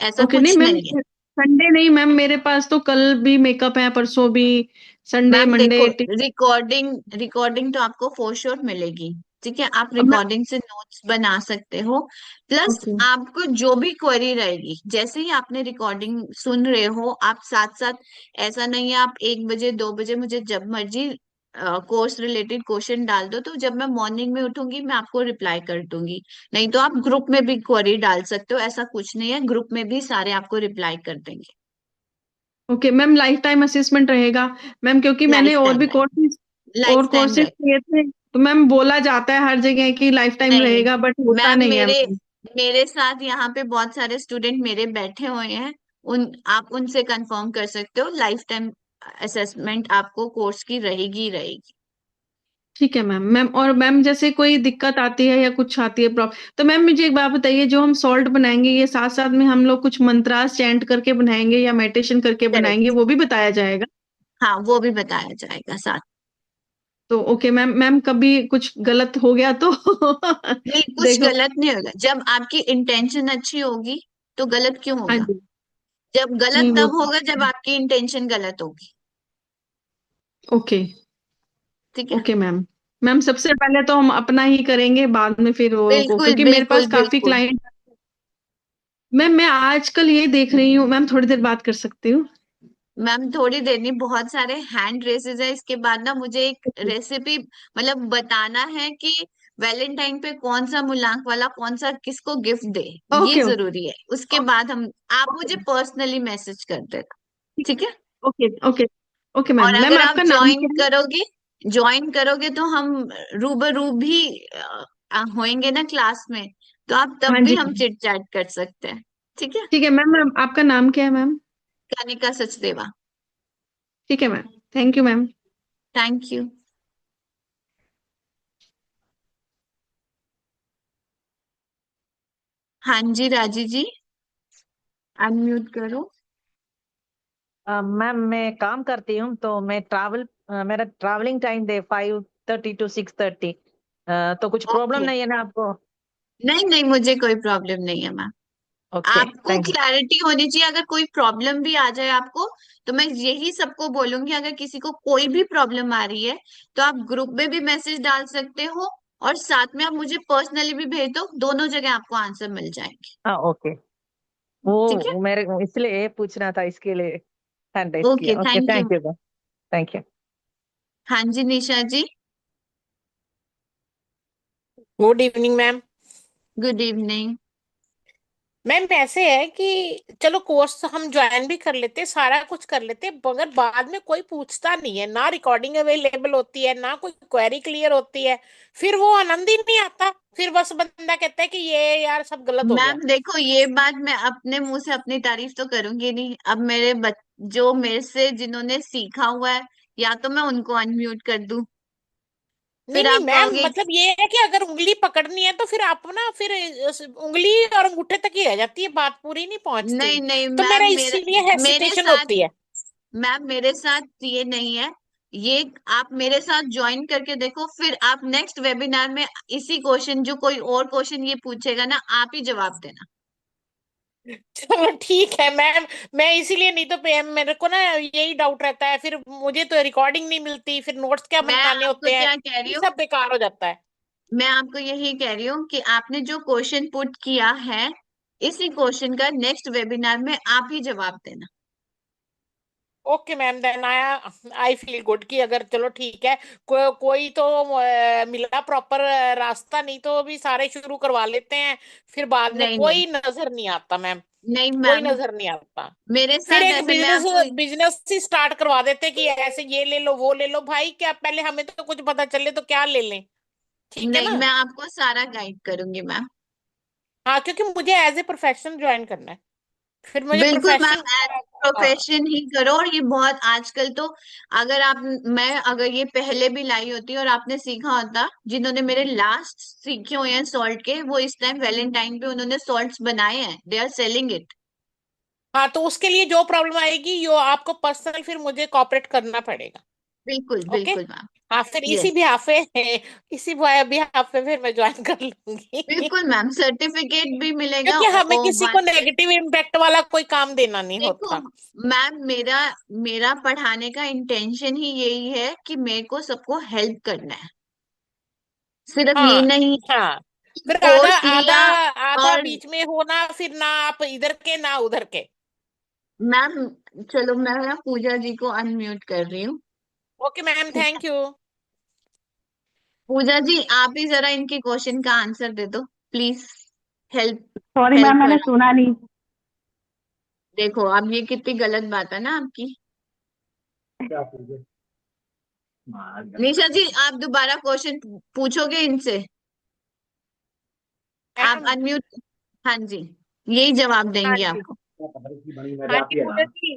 Speaker 1: ऐसा
Speaker 16: ओके। नहीं
Speaker 1: कुछ
Speaker 16: मैम,
Speaker 1: नहीं है।
Speaker 16: संडे नहीं मैम, मेरे पास तो कल भी मेकअप है, परसों भी, संडे
Speaker 1: मैम देखो,
Speaker 16: मंडे।
Speaker 1: रिकॉर्डिंग तो आपको फॉर श्योर मिलेगी। ठीक है, आप
Speaker 16: अब मैं
Speaker 1: रिकॉर्डिंग से नोट्स बना सकते हो। प्लस
Speaker 16: ओके
Speaker 1: आपको जो भी क्वेरी रहेगी, जैसे ही आपने रिकॉर्डिंग सुन रहे हो, आप साथ साथ, ऐसा नहीं है आप 1 बजे 2 बजे मुझे जब मर्जी कोर्स रिलेटेड क्वेश्चन डाल दो, तो जब मैं मॉर्निंग में उठूंगी मैं आपको रिप्लाई कर दूंगी। नहीं तो आप ग्रुप में भी क्वेरी डाल सकते हो, ऐसा कुछ नहीं है, ग्रुप में भी सारे आपको रिप्लाई कर देंगे।
Speaker 16: Okay ma'am, life time assessment रहेगा मैम? क्योंकि मैंने
Speaker 1: life time life time
Speaker 16: courses किए थे, तो मैम बोला जाता है हर जगह कि लाइफ टाइम
Speaker 1: नहीं
Speaker 16: रहेगा, बट होता
Speaker 1: मैम,
Speaker 16: नहीं है
Speaker 1: मेरे
Speaker 16: मैम।
Speaker 1: मेरे साथ यहाँ पे बहुत सारे स्टूडेंट मेरे बैठे हुए हैं, आप उनसे कंफर्म कर सकते हो, लाइफ टाइम असेसमेंट आपको कोर्स की रहेगी ही रहेगी।
Speaker 16: ठीक है मैम। मैम और मैम जैसे कोई दिक्कत आती है या कुछ आती है प्रॉब्लम, तो मैम मुझे एक बात बताइए, जो हम सॉल्ट बनाएंगे ये साथ साथ में हम लोग कुछ मंत्रास चैंट करके बनाएंगे या मेडिटेशन करके बनाएंगे,
Speaker 1: करेक्ट।
Speaker 16: वो भी बताया जाएगा?
Speaker 1: हाँ वो भी बताया जाएगा साथ।
Speaker 16: तो ओके मैम, मैम कभी कुछ गलत हो गया तो
Speaker 1: नहीं कुछ
Speaker 16: देखो।
Speaker 1: गलत नहीं होगा, जब आपकी इंटेंशन अच्छी होगी तो गलत क्यों
Speaker 16: हाँ
Speaker 1: होगा?
Speaker 16: जी।
Speaker 1: जब
Speaker 16: नहीं
Speaker 1: गलत
Speaker 16: वो
Speaker 1: तब होगा जब आपकी इंटेंशन गलत होगी।
Speaker 16: ओके।
Speaker 1: ठीक है।
Speaker 16: Okay ma'am. मैम सबसे पहले तो हम अपना ही करेंगे, बाद में फिर वो को,
Speaker 1: बिल्कुल
Speaker 16: क्योंकि मेरे
Speaker 1: बिल्कुल
Speaker 16: पास काफी
Speaker 1: बिल्कुल।
Speaker 16: क्लाइंट। मैम मैं आजकल ये देख रही हूँ, मैम थोड़ी देर बात कर सकती हूँ?
Speaker 1: मैम थोड़ी देर नहीं, बहुत सारे हैंड रेसेस है, इसके बाद ना मुझे एक रेसिपी मतलब बताना है कि वैलेंटाइन पे कौन सा मूलांक वाला कौन सा किसको गिफ्ट दे, ये
Speaker 16: ओके
Speaker 1: जरूरी है। उसके बाद हम, आप मुझे पर्सनली मैसेज कर देना, ठीक है?
Speaker 16: ओके ओके ओके
Speaker 1: और
Speaker 16: मैम। मैम
Speaker 1: अगर आप
Speaker 16: आपका नाम क्या है?
Speaker 1: ज्वाइन करोगे तो हम रूबरू भी होएंगे ना क्लास में, तो आप
Speaker 16: हाँ
Speaker 1: तब भी
Speaker 16: जी।
Speaker 1: हम चिट चैट कर सकते हैं, ठीक है?
Speaker 16: ठीक है मैम। मैम आपका नाम क्या है मैम?
Speaker 1: कनिका सचदेवा।
Speaker 16: ठीक है ma'am. Thank you ma'am.
Speaker 1: Thank you. हाँ जी राजी जी, अनम्यूट करो।
Speaker 17: मैम मैं काम करती हूँ तो मैं मेरा ट्रैवलिंग टाइम दे 5:30 to 6:30। तो कुछ प्रॉब्लम
Speaker 1: ओके,
Speaker 17: नहीं है ना आपको?
Speaker 1: नहीं नहीं मुझे कोई प्रॉब्लम नहीं है मैम।
Speaker 17: ओके
Speaker 1: आपको
Speaker 17: थैंक यू।
Speaker 1: क्लैरिटी होनी चाहिए, अगर कोई प्रॉब्लम भी आ जाए आपको, तो मैं यही सबको बोलूंगी अगर किसी को कोई भी प्रॉब्लम आ रही है तो आप ग्रुप में भी मैसेज डाल सकते हो, और साथ में आप मुझे पर्सनली भी भेज दो, दोनों जगह आपको आंसर मिल जाएंगे।
Speaker 17: हाँ ओके।
Speaker 1: ठीक है।
Speaker 17: वो मेरे इसलिए पूछना था, इसके लिए हैंड रेस
Speaker 1: ओके
Speaker 17: किया। Okay
Speaker 1: thank you.
Speaker 17: Thank you. Thank you.
Speaker 1: हाँ जी Nisha ji.
Speaker 18: Good evening ma'am.
Speaker 1: Good evening.
Speaker 18: Ma'am ऐसे है कि चलो कोर्स हम ज्वाइन भी कर लेते, सारा कुछ कर लेते, मगर बाद में कोई पूछता नहीं है, ना रिकॉर्डिंग अवेलेबल होती है, ना कोई क्वेरी क्लियर होती है, फिर वो आनंद ही नहीं आता, फिर बस बंदा कहता है कि ये यार सब गलत हो गया।
Speaker 1: मैम देखो ये बात मैं अपने मुंह से अपनी तारीफ तो करूंगी नहीं, अब जो मेरे से जिन्होंने सीखा हुआ है, या तो मैं उनको अनम्यूट कर दूं,
Speaker 18: नहीं
Speaker 1: फिर
Speaker 18: नहीं
Speaker 1: आप
Speaker 18: मैम,
Speaker 1: कहोगे
Speaker 18: मतलब ये है कि अगर उंगली पकड़नी है तो फिर आप ना फिर उंगली और अंगूठे तक ही रह जाती है, बात पूरी नहीं पहुंचती।
Speaker 1: नहीं नहीं
Speaker 18: तो मेरा
Speaker 1: मैम,
Speaker 18: इसीलिए
Speaker 1: मेरे
Speaker 18: हेसिटेशन
Speaker 1: साथ,
Speaker 18: होती है।
Speaker 1: मैम मेरे साथ ये नहीं है, ये आप मेरे साथ ज्वाइन करके देखो, फिर आप नेक्स्ट वेबिनार में इसी क्वेश्चन, जो कोई और क्वेश्चन ये पूछेगा ना, आप ही जवाब देना।
Speaker 18: चलो ठीक है मैम। मैं इसीलिए, नहीं तो मेरे को ना यही डाउट रहता है, फिर मुझे तो रिकॉर्डिंग नहीं मिलती, फिर नोट्स क्या
Speaker 1: मैं
Speaker 18: बनाने
Speaker 1: आपको
Speaker 18: होते हैं,
Speaker 1: क्या कह रही
Speaker 18: ये
Speaker 1: हूँ,
Speaker 18: सब बेकार हो जाता है।
Speaker 1: मैं आपको यही कह रही हूँ कि आपने जो क्वेश्चन पुट किया है, इसी क्वेश्चन का नेक्स्ट वेबिनार में आप ही जवाब देना।
Speaker 18: Okay ma'am, then I feel good कि अगर चलो ठीक है, कोई तो मिला प्रॉपर रास्ता, नहीं तो भी सारे शुरू करवा लेते हैं, फिर बाद में
Speaker 1: नहीं नहीं
Speaker 18: कोई नजर नहीं आता मैम,
Speaker 1: नहीं
Speaker 18: कोई
Speaker 1: मैम,
Speaker 18: नजर नहीं आता।
Speaker 1: मेरे
Speaker 18: फिर
Speaker 1: साथ
Speaker 18: एक
Speaker 1: ऐसे मैं
Speaker 18: बिजनेस
Speaker 1: आपको,
Speaker 18: बिजनेस ही स्टार्ट करवा देते कि ऐसे ये ले लो वो ले लो, भाई क्या पहले हमें तो कुछ पता चले तो क्या ले लें। ठीक है
Speaker 1: नहीं
Speaker 18: ना?
Speaker 1: मैं आपको सारा गाइड करूंगी मैम।
Speaker 18: हाँ, क्योंकि मुझे एज ए प्रोफेशन ज्वाइन करना है, फिर मुझे
Speaker 1: बिल्कुल मैम,
Speaker 18: प्रोफेशन।
Speaker 1: एज
Speaker 18: हाँ
Speaker 1: प्रोफेशन ही करो, और ये बहुत आजकल तो, अगर आप, मैं अगर ये पहले भी लाई होती और आपने सीखा होता, जिन्होंने मेरे लास्ट सीखे हुए हैं सॉल्ट के, वो इस टाइम वैलेंटाइन पे उन्होंने सॉल्ट्स बनाए हैं, दे आर सेलिंग इट।
Speaker 18: हाँ, तो उसके लिए जो प्रॉब्लम आएगी यो आपको पर्सनल फिर मुझे कॉपरेट करना पड़ेगा।
Speaker 1: बिल्कुल
Speaker 18: ओके।
Speaker 1: बिल्कुल मैम।
Speaker 18: हाँ, फिर इसी
Speaker 1: यस
Speaker 18: बिहाफ पे इसी बिहाफ पे फिर मैं ज्वाइन कर लूंगी।
Speaker 1: बिल्कुल मैम, सर्टिफिकेट भी मिलेगा
Speaker 18: क्योंकि हमें
Speaker 1: और
Speaker 18: किसी को नेगेटिव इम्पैक्ट वाला कोई काम देना नहीं
Speaker 1: देखो
Speaker 18: होता।
Speaker 1: मैम, मेरा मेरा पढ़ाने का इंटेंशन ही यही है कि मेरे को सबको हेल्प करना है, सिर्फ ये
Speaker 18: हाँ
Speaker 1: नहीं
Speaker 18: हाँ, फिर आधा
Speaker 1: कोर्स
Speaker 18: आधा
Speaker 1: लिया।
Speaker 18: आधा
Speaker 1: और
Speaker 18: बीच में होना, फिर ना आप इधर के ना उधर के।
Speaker 1: मैम चलो मैं ना पूजा जी को अनम्यूट कर रही हूँ।
Speaker 18: ओके मैम,
Speaker 1: ठीक है,
Speaker 18: थैंक यू।
Speaker 1: पूजा जी आप ही जरा इनके क्वेश्चन का आंसर दे दो please, help
Speaker 5: sorry ma'am,
Speaker 1: help
Speaker 5: मैंने
Speaker 1: करो।
Speaker 5: सुना नहीं।
Speaker 1: देखो अब ये कितनी गलत बात है ना आपकी। निशा जी आप दोबारा क्वेश्चन पूछोगे इनसे, आप
Speaker 18: मैम।
Speaker 1: अनम्यूट, हाँ जी, यही जवाब
Speaker 18: हाँ
Speaker 1: देंगे
Speaker 18: जी।
Speaker 1: आपको।
Speaker 18: हाँ जी पूजा जी,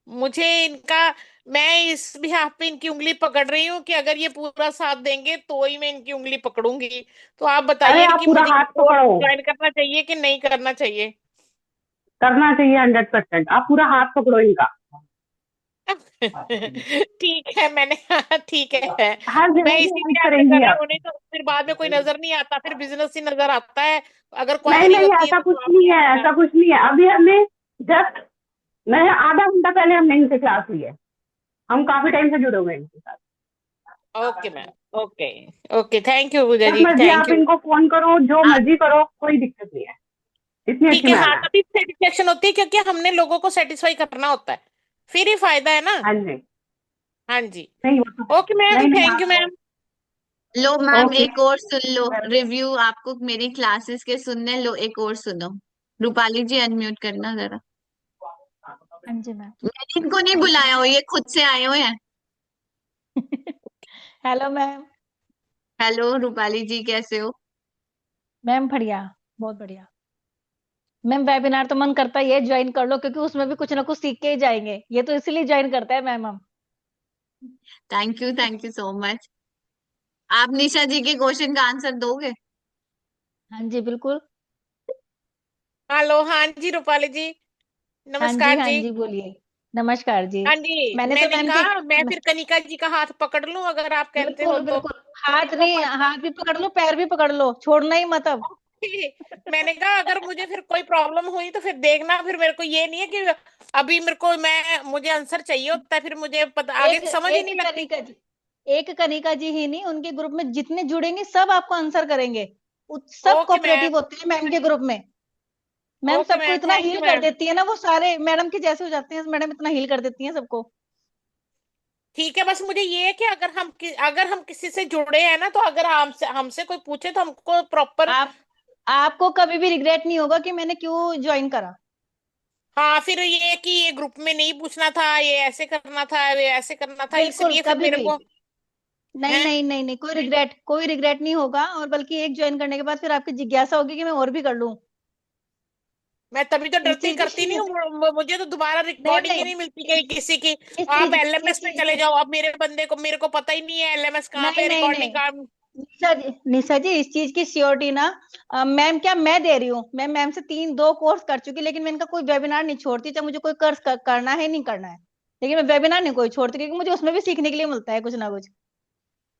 Speaker 18: मुझे इनका, मैं इस बिहाफ पे इनकी उंगली पकड़ रही हूँ कि अगर ये पूरा साथ देंगे तो ही मैं इनकी उंगली पकड़ूंगी। तो आप
Speaker 5: अरे
Speaker 18: बताइए
Speaker 5: आप
Speaker 18: कि
Speaker 5: पूरा
Speaker 18: मुझे
Speaker 5: हाथ
Speaker 18: कोर्स
Speaker 5: पकड़ो,
Speaker 18: ज्वाइन करना चाहिए कि नहीं करना चाहिए?
Speaker 5: करना चाहिए 100%। आप पूरा हाथ पकड़ो इनका।
Speaker 18: ठीक है, मैंने ठीक है,
Speaker 5: हर जगह
Speaker 18: मैं
Speaker 5: से
Speaker 18: इसीलिए
Speaker 5: हेल्प
Speaker 18: आपसे
Speaker 5: करेंगी
Speaker 18: कर रही
Speaker 5: आप।
Speaker 18: हूँ, नहीं तो फिर बाद में कोई नजर नहीं आता, फिर बिजनेस ही नजर आता है। अगर
Speaker 5: नहीं
Speaker 18: क्वायरी
Speaker 5: नहीं,
Speaker 18: होती है
Speaker 5: ऐसा
Speaker 18: तो
Speaker 5: कुछ
Speaker 18: आप
Speaker 5: नहीं है,
Speaker 18: कहते
Speaker 5: ऐसा
Speaker 18: हैं।
Speaker 5: कुछ नहीं है। अभी हमें जस्ट मैंने आधा घंटा पहले हमने इनसे क्लास ली है। हम काफी टाइम से जुड़े हुए हैं इनके साथ।
Speaker 18: Okay ma'am, okay, okay, thank you Pooja
Speaker 5: जब
Speaker 18: जी,
Speaker 5: मर्जी
Speaker 18: थैंक
Speaker 5: आप
Speaker 18: यू।
Speaker 5: इनको फोन करो, जो मर्जी करो, कोई दिक्कत नहीं है। इतनी
Speaker 18: ठीक
Speaker 5: अच्छी
Speaker 18: है,
Speaker 5: मैम
Speaker 18: हाँ,
Speaker 5: है।
Speaker 18: तभी सेटिस्फेक्शन होती है, क्योंकि हमने लोगों को सेटिस्फाई करना होता है, फिर ही फायदा है ना।
Speaker 5: हाँ जी।
Speaker 18: हाँ जी,
Speaker 5: नहीं वो तो है।
Speaker 18: ओके मैम,
Speaker 5: नहीं नहीं
Speaker 18: थैंक यू
Speaker 5: आप।
Speaker 18: मैम।
Speaker 1: लो मैम,
Speaker 5: ओके।
Speaker 1: एक और सुन लो रिव्यू, आपको मेरी क्लासेस के सुनने, लो एक और सुनो। रूपाली जी अनम्यूट करना जरा।
Speaker 10: हाँ जी मैम।
Speaker 1: मैंने इनको नहीं बुलाया हो, ये खुद से आए हुए हैं।
Speaker 10: Hello ma'am.
Speaker 1: हेलो रूपाली जी, कैसे हो?
Speaker 10: मैम बढ़िया, बहुत बढ़िया। मैम वेबिनार तो मन करता ही है ज्वाइन कर लो, क्योंकि उसमें भी कुछ ना कुछ सीख के ही जाएंगे, ये तो इसीलिए ज्वाइन करता है मैम हम।
Speaker 1: Thank you so much. आप निशा जी के क्वेश्चन का आंसर दोगे?
Speaker 10: हाँ जी बिल्कुल।
Speaker 18: हेलो, हाँ जी रूपाली जी, नमस्कार
Speaker 10: हाँ
Speaker 18: जी।
Speaker 10: जी बोलिए। नमस्कार जी।
Speaker 18: हाँ जी,
Speaker 10: मैंने तो
Speaker 18: मैंने
Speaker 10: मैम के
Speaker 18: कहा मैं फिर कनिका जी का हाथ पकड़ लूं, अगर आप कहते हो
Speaker 10: बिल्कुल
Speaker 18: तो।
Speaker 10: बिल्कुल, हाथ
Speaker 18: मेरे को
Speaker 10: नहीं, हाथ भी पकड़ लो, पैर भी पकड़ लो, छोड़ना ही मत अब।
Speaker 18: मैंने कहा अगर मुझे फिर कोई प्रॉब्लम हुई तो फिर देखना, फिर मेरे को ये नहीं है कि अभी मेरे को मुझे आंसर चाहिए होता है, फिर मुझे पता आगे
Speaker 10: एक
Speaker 18: समझ ही
Speaker 10: एक
Speaker 18: नहीं लगती।
Speaker 10: कनिका जी, एक कनिका जी ही नहीं, उनके ग्रुप में जितने जुड़ेंगे सब आपको आंसर करेंगे। सब
Speaker 18: ओके
Speaker 10: कोऑपरेटिव
Speaker 18: मैम,
Speaker 10: होते हैं मैम के ग्रुप में। मैम
Speaker 18: ओके
Speaker 10: सबको
Speaker 18: मैम,
Speaker 10: इतना
Speaker 18: थैंक
Speaker 10: हील
Speaker 18: यू
Speaker 10: कर
Speaker 18: मैम।
Speaker 10: देती है ना, वो सारे मैडम के जैसे हो जाते हैं, मैडम इतना हील कर देती हैं सबको।
Speaker 18: ठीक है, बस मुझे ये है कि अगर हम किसी से जुड़े हैं ना, तो अगर हमसे हमसे कोई पूछे तो हमको प्रॉपर।
Speaker 10: आप आपको कभी भी रिग्रेट नहीं होगा कि मैंने क्यों ज्वाइन करा।
Speaker 18: हाँ, फिर ये कि ये ग्रुप में नहीं पूछना था, ये ऐसे करना था, ये ऐसे करना था,
Speaker 10: बिल्कुल
Speaker 18: इसलिए फिर
Speaker 10: कभी
Speaker 18: मेरे
Speaker 10: भी
Speaker 18: को
Speaker 10: नहीं,
Speaker 18: है।
Speaker 10: नहीं नहीं नहीं, कोई रिग्रेट नहीं होगा, और बल्कि एक ज्वाइन करने के बाद फिर आपकी जिज्ञासा होगी कि मैं और भी कर लूं।
Speaker 18: मैं तभी तो
Speaker 10: इस
Speaker 18: डरती
Speaker 10: चीज
Speaker 18: करती नहीं
Speaker 10: की
Speaker 18: हूँ, मुझे तो दोबारा
Speaker 10: नहीं
Speaker 18: रिकॉर्डिंग ही
Speaker 10: नहीं,
Speaker 18: नहीं मिलती कहीं किसी की।
Speaker 10: इस
Speaker 18: आप
Speaker 10: चीज
Speaker 18: एलएमएस
Speaker 10: इस
Speaker 18: में
Speaker 10: चीज
Speaker 18: चले
Speaker 10: की
Speaker 18: जाओ, अब मेरे को पता ही नहीं है एलएमएस कहाँ
Speaker 10: नहीं
Speaker 18: पे
Speaker 10: नहीं
Speaker 18: रिकॉर्डिंग
Speaker 10: नहीं,
Speaker 18: का।
Speaker 10: निशा जी इस चीज की श्योरिटी ना मैम क्या मैं दे रही हूँ। मैं मैम से 2 कोर्स कर चुकी, लेकिन मैं इनका कोई वेबिनार नहीं छोड़ती, चाहे मुझे कोई कोर्स करना है नहीं करना है, लेकिन मैं वेबिनार नहीं कोई छोड़ती, क्योंकि मुझे उसमें भी सीखने के लिए मिलता है कुछ ना कुछ।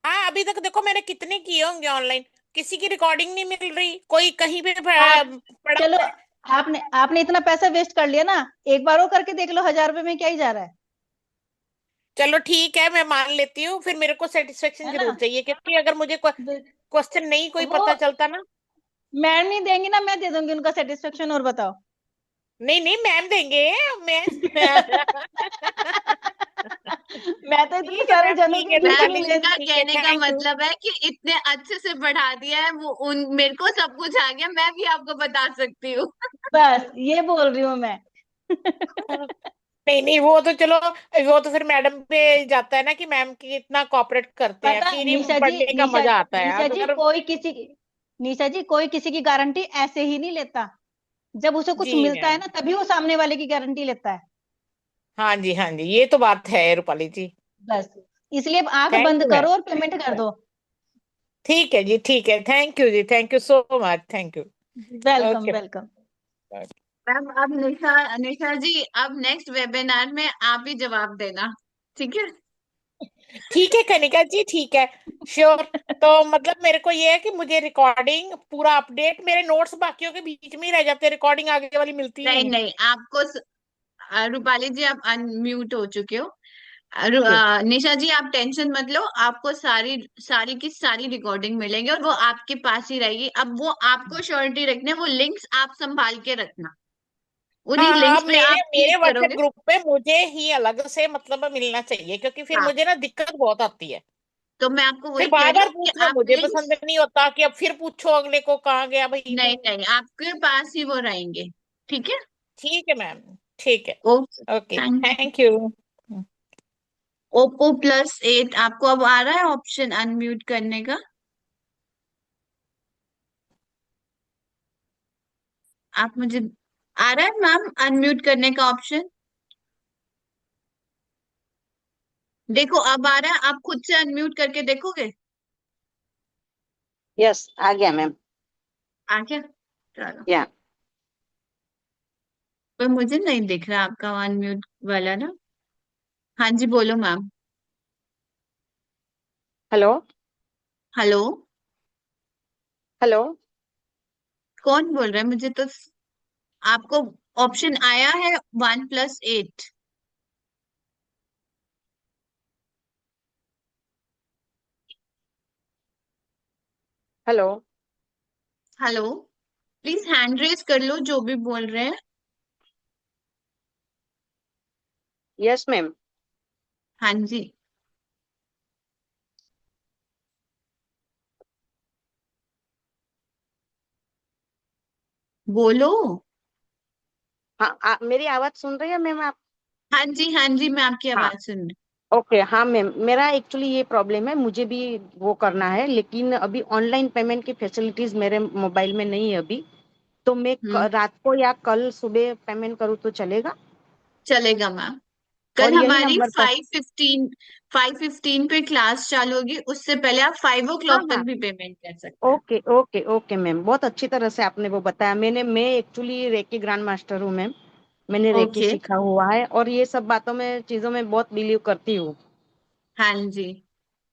Speaker 18: हाँ, अभी तक देखो मैंने कितने किए होंगे ऑनलाइन, किसी की रिकॉर्डिंग नहीं मिल रही, कोई कहीं पे
Speaker 10: आप
Speaker 18: पड़ा
Speaker 10: चलो,
Speaker 18: हुआ है।
Speaker 10: आपने आपने इतना पैसा वेस्ट कर लिया ना, एक बार वो करके देख लो, 1000 रुपए में क्या ही जा रहा है।
Speaker 18: चलो ठीक है, मैं मान लेती हूँ, फिर मेरे को सेटिस्फेक्शन
Speaker 10: है ना।
Speaker 18: जरूर चाहिए, क्योंकि अगर मुझे क्वेश्चन नहीं कोई
Speaker 10: वो
Speaker 18: पता चलता ना।
Speaker 10: मैम नहीं देंगी ना, मैं दे दूंगी उनका सेटिस्फेक्शन, और बताओ।
Speaker 18: नहीं नहीं, मैम देंगे। मैं
Speaker 10: मैं तो इतने
Speaker 18: ठीक है
Speaker 10: सारे
Speaker 18: मैम,
Speaker 10: जनों
Speaker 18: ठीक
Speaker 10: के
Speaker 18: है
Speaker 10: बीच
Speaker 1: मैम
Speaker 10: में
Speaker 18: रूपाली
Speaker 10: ले
Speaker 18: जी,
Speaker 1: इनका
Speaker 18: ठीक है,
Speaker 1: कहने का
Speaker 18: थैंक यू।
Speaker 1: मतलब है कि इतने अच्छे से पढ़ा दिया है, वो उन मेरे को सब कुछ आ गया, मैं भी आपको बता सकती हूँ।
Speaker 10: बस ये बोल रही हूँ मैं।
Speaker 18: नहीं नहीं, वो तो चलो, वो तो फिर मैडम पे जाता है ना कि मैम की इतना कोऑपरेट करते हैं,
Speaker 10: पता
Speaker 18: फिर ही
Speaker 10: निशा जी,
Speaker 18: पढ़ने का मजा आता है,
Speaker 10: निशा जी
Speaker 18: अगर।
Speaker 10: निशा जी कोई किसी की गारंटी ऐसे ही नहीं लेता। जब उसे कुछ
Speaker 18: जी
Speaker 10: मिलता है
Speaker 18: मैम,
Speaker 10: ना, तभी वो सामने वाले की गारंटी लेता है।
Speaker 18: हाँ जी, हाँ जी, ये तो बात है रूपाली जी।
Speaker 10: बस इसलिए अब आंख
Speaker 18: थैंक
Speaker 10: बंद
Speaker 18: यू मैम।
Speaker 10: करो और पेमेंट कर दो।
Speaker 18: ठीक है जी, ठीक है, थैंक यू जी, thank you so much, thank you.
Speaker 10: Welcome
Speaker 18: okay.
Speaker 10: Welcome.
Speaker 1: Ma'am अब निशा निशा जी, अब नेक्स्ट वेबिनार में आप ही जवाब देना, ठीक है?
Speaker 18: ठीक है कनिका जी, ठीक है, श्योर। तो मतलब मेरे को ये है कि मुझे रिकॉर्डिंग पूरा अपडेट, मेरे नोट्स बाकियों के बीच में ही रह जाते हैं, रिकॉर्डिंग आगे वाली मिलती ही
Speaker 1: नहीं
Speaker 18: नहीं है।
Speaker 1: नहीं, आपको रूपाली जी आप अनम्यूट हो चुके हो।
Speaker 18: ओके।
Speaker 1: निशा जी आप टेंशन मत लो, आपको सारी सारी की सारी रिकॉर्डिंग मिलेंगे, और वो आपके पास ही रहेगी। अब वो आपको श्योरिटी रखना है, वो लिंक्स आप संभाल के रखना, उन्हीं
Speaker 18: हाँ हाँ,
Speaker 1: लिंक्स पे
Speaker 18: मेरे
Speaker 1: आप
Speaker 18: मेरे
Speaker 1: क्लिक
Speaker 18: व्हाट्सएप
Speaker 1: करोगे।
Speaker 18: ग्रुप पे मुझे ही अलग से मतलब मिलना चाहिए, क्योंकि फिर
Speaker 1: हाँ,
Speaker 18: मुझे ना दिक्कत बहुत आती है।
Speaker 1: तो मैं आपको
Speaker 18: फिर
Speaker 1: वही कह
Speaker 18: बार
Speaker 1: रही
Speaker 18: बार
Speaker 1: हूँ कि
Speaker 18: पूछना
Speaker 1: आप
Speaker 18: मुझे पसंद
Speaker 1: लिंक्स,
Speaker 18: नहीं होता, कि अब फिर पूछो अगले को कहाँ गया भाई
Speaker 1: नहीं
Speaker 18: तू।
Speaker 1: नहीं, आपके पास ही वो रहेंगे, ठीक है?
Speaker 18: ठीक है मैम, ठीक है।
Speaker 1: Okay,
Speaker 18: okay,
Speaker 1: thank you.
Speaker 18: Thank you.
Speaker 1: Oppo+8 आपको अब आ रहा है ऑप्शन अनम्यूट करने का? आप मुझे आ रहा है मैम अनम्यूट करने का ऑप्शन? देखो अब आ रहा है, आप खुद से अनम्यूट करके देखोगे?
Speaker 8: यस, आ गया मैम।
Speaker 1: आ गया, चलो।
Speaker 8: या
Speaker 1: पर मुझे नहीं दिख रहा आपका अनम्यूट वाला ना। हाँ जी, बोलो मैम।
Speaker 8: Hello
Speaker 1: hello,
Speaker 8: hello.
Speaker 1: कौन बोल रहा है? मुझे तो आपको ऑप्शन आया है 1+8।
Speaker 8: Hello.
Speaker 1: Hello, please hand raise कर लो जो भी बोल रहे हैं।
Speaker 8: Yes ma'am.
Speaker 1: हाँ जी, बोलो।
Speaker 8: हाँ मेरी आवाज सुन रही है मैम आप?
Speaker 1: हाँ जी, हाँ जी, मैं आपकी
Speaker 8: हाँ
Speaker 1: आवाज सुन रही
Speaker 8: ओके। हाँ मैम, मेरा एक्चुअली ये प्रॉब्लम है, मुझे भी वो करना है, लेकिन अभी ऑनलाइन पेमेंट की फैसिलिटीज मेरे मोबाइल में नहीं है अभी। तो मैं
Speaker 1: हूँ।
Speaker 8: रात को या कल सुबह पेमेंट करूँ तो चलेगा?
Speaker 1: चलेगा मैम। कल
Speaker 8: और यही
Speaker 1: हमारी
Speaker 8: नंबर पर।
Speaker 1: 5:15 पे क्लास चालू होगी, उससे पहले आप 5 o'clock
Speaker 8: हाँ
Speaker 1: तक
Speaker 8: हाँ।
Speaker 1: भी पेमेंट कर सकते हैं।
Speaker 8: ओके ओके ओके मैम, बहुत अच्छी तरह से आपने वो बताया। मैं एक्चुअली रेकी ग्रैंड मास्टर हूँ मैम। मैंने रेकी
Speaker 1: ओके।
Speaker 8: सीखा हुआ है और ये सब बातों में चीजों में बहुत बिलीव करती हूँ।
Speaker 1: हाँ जी,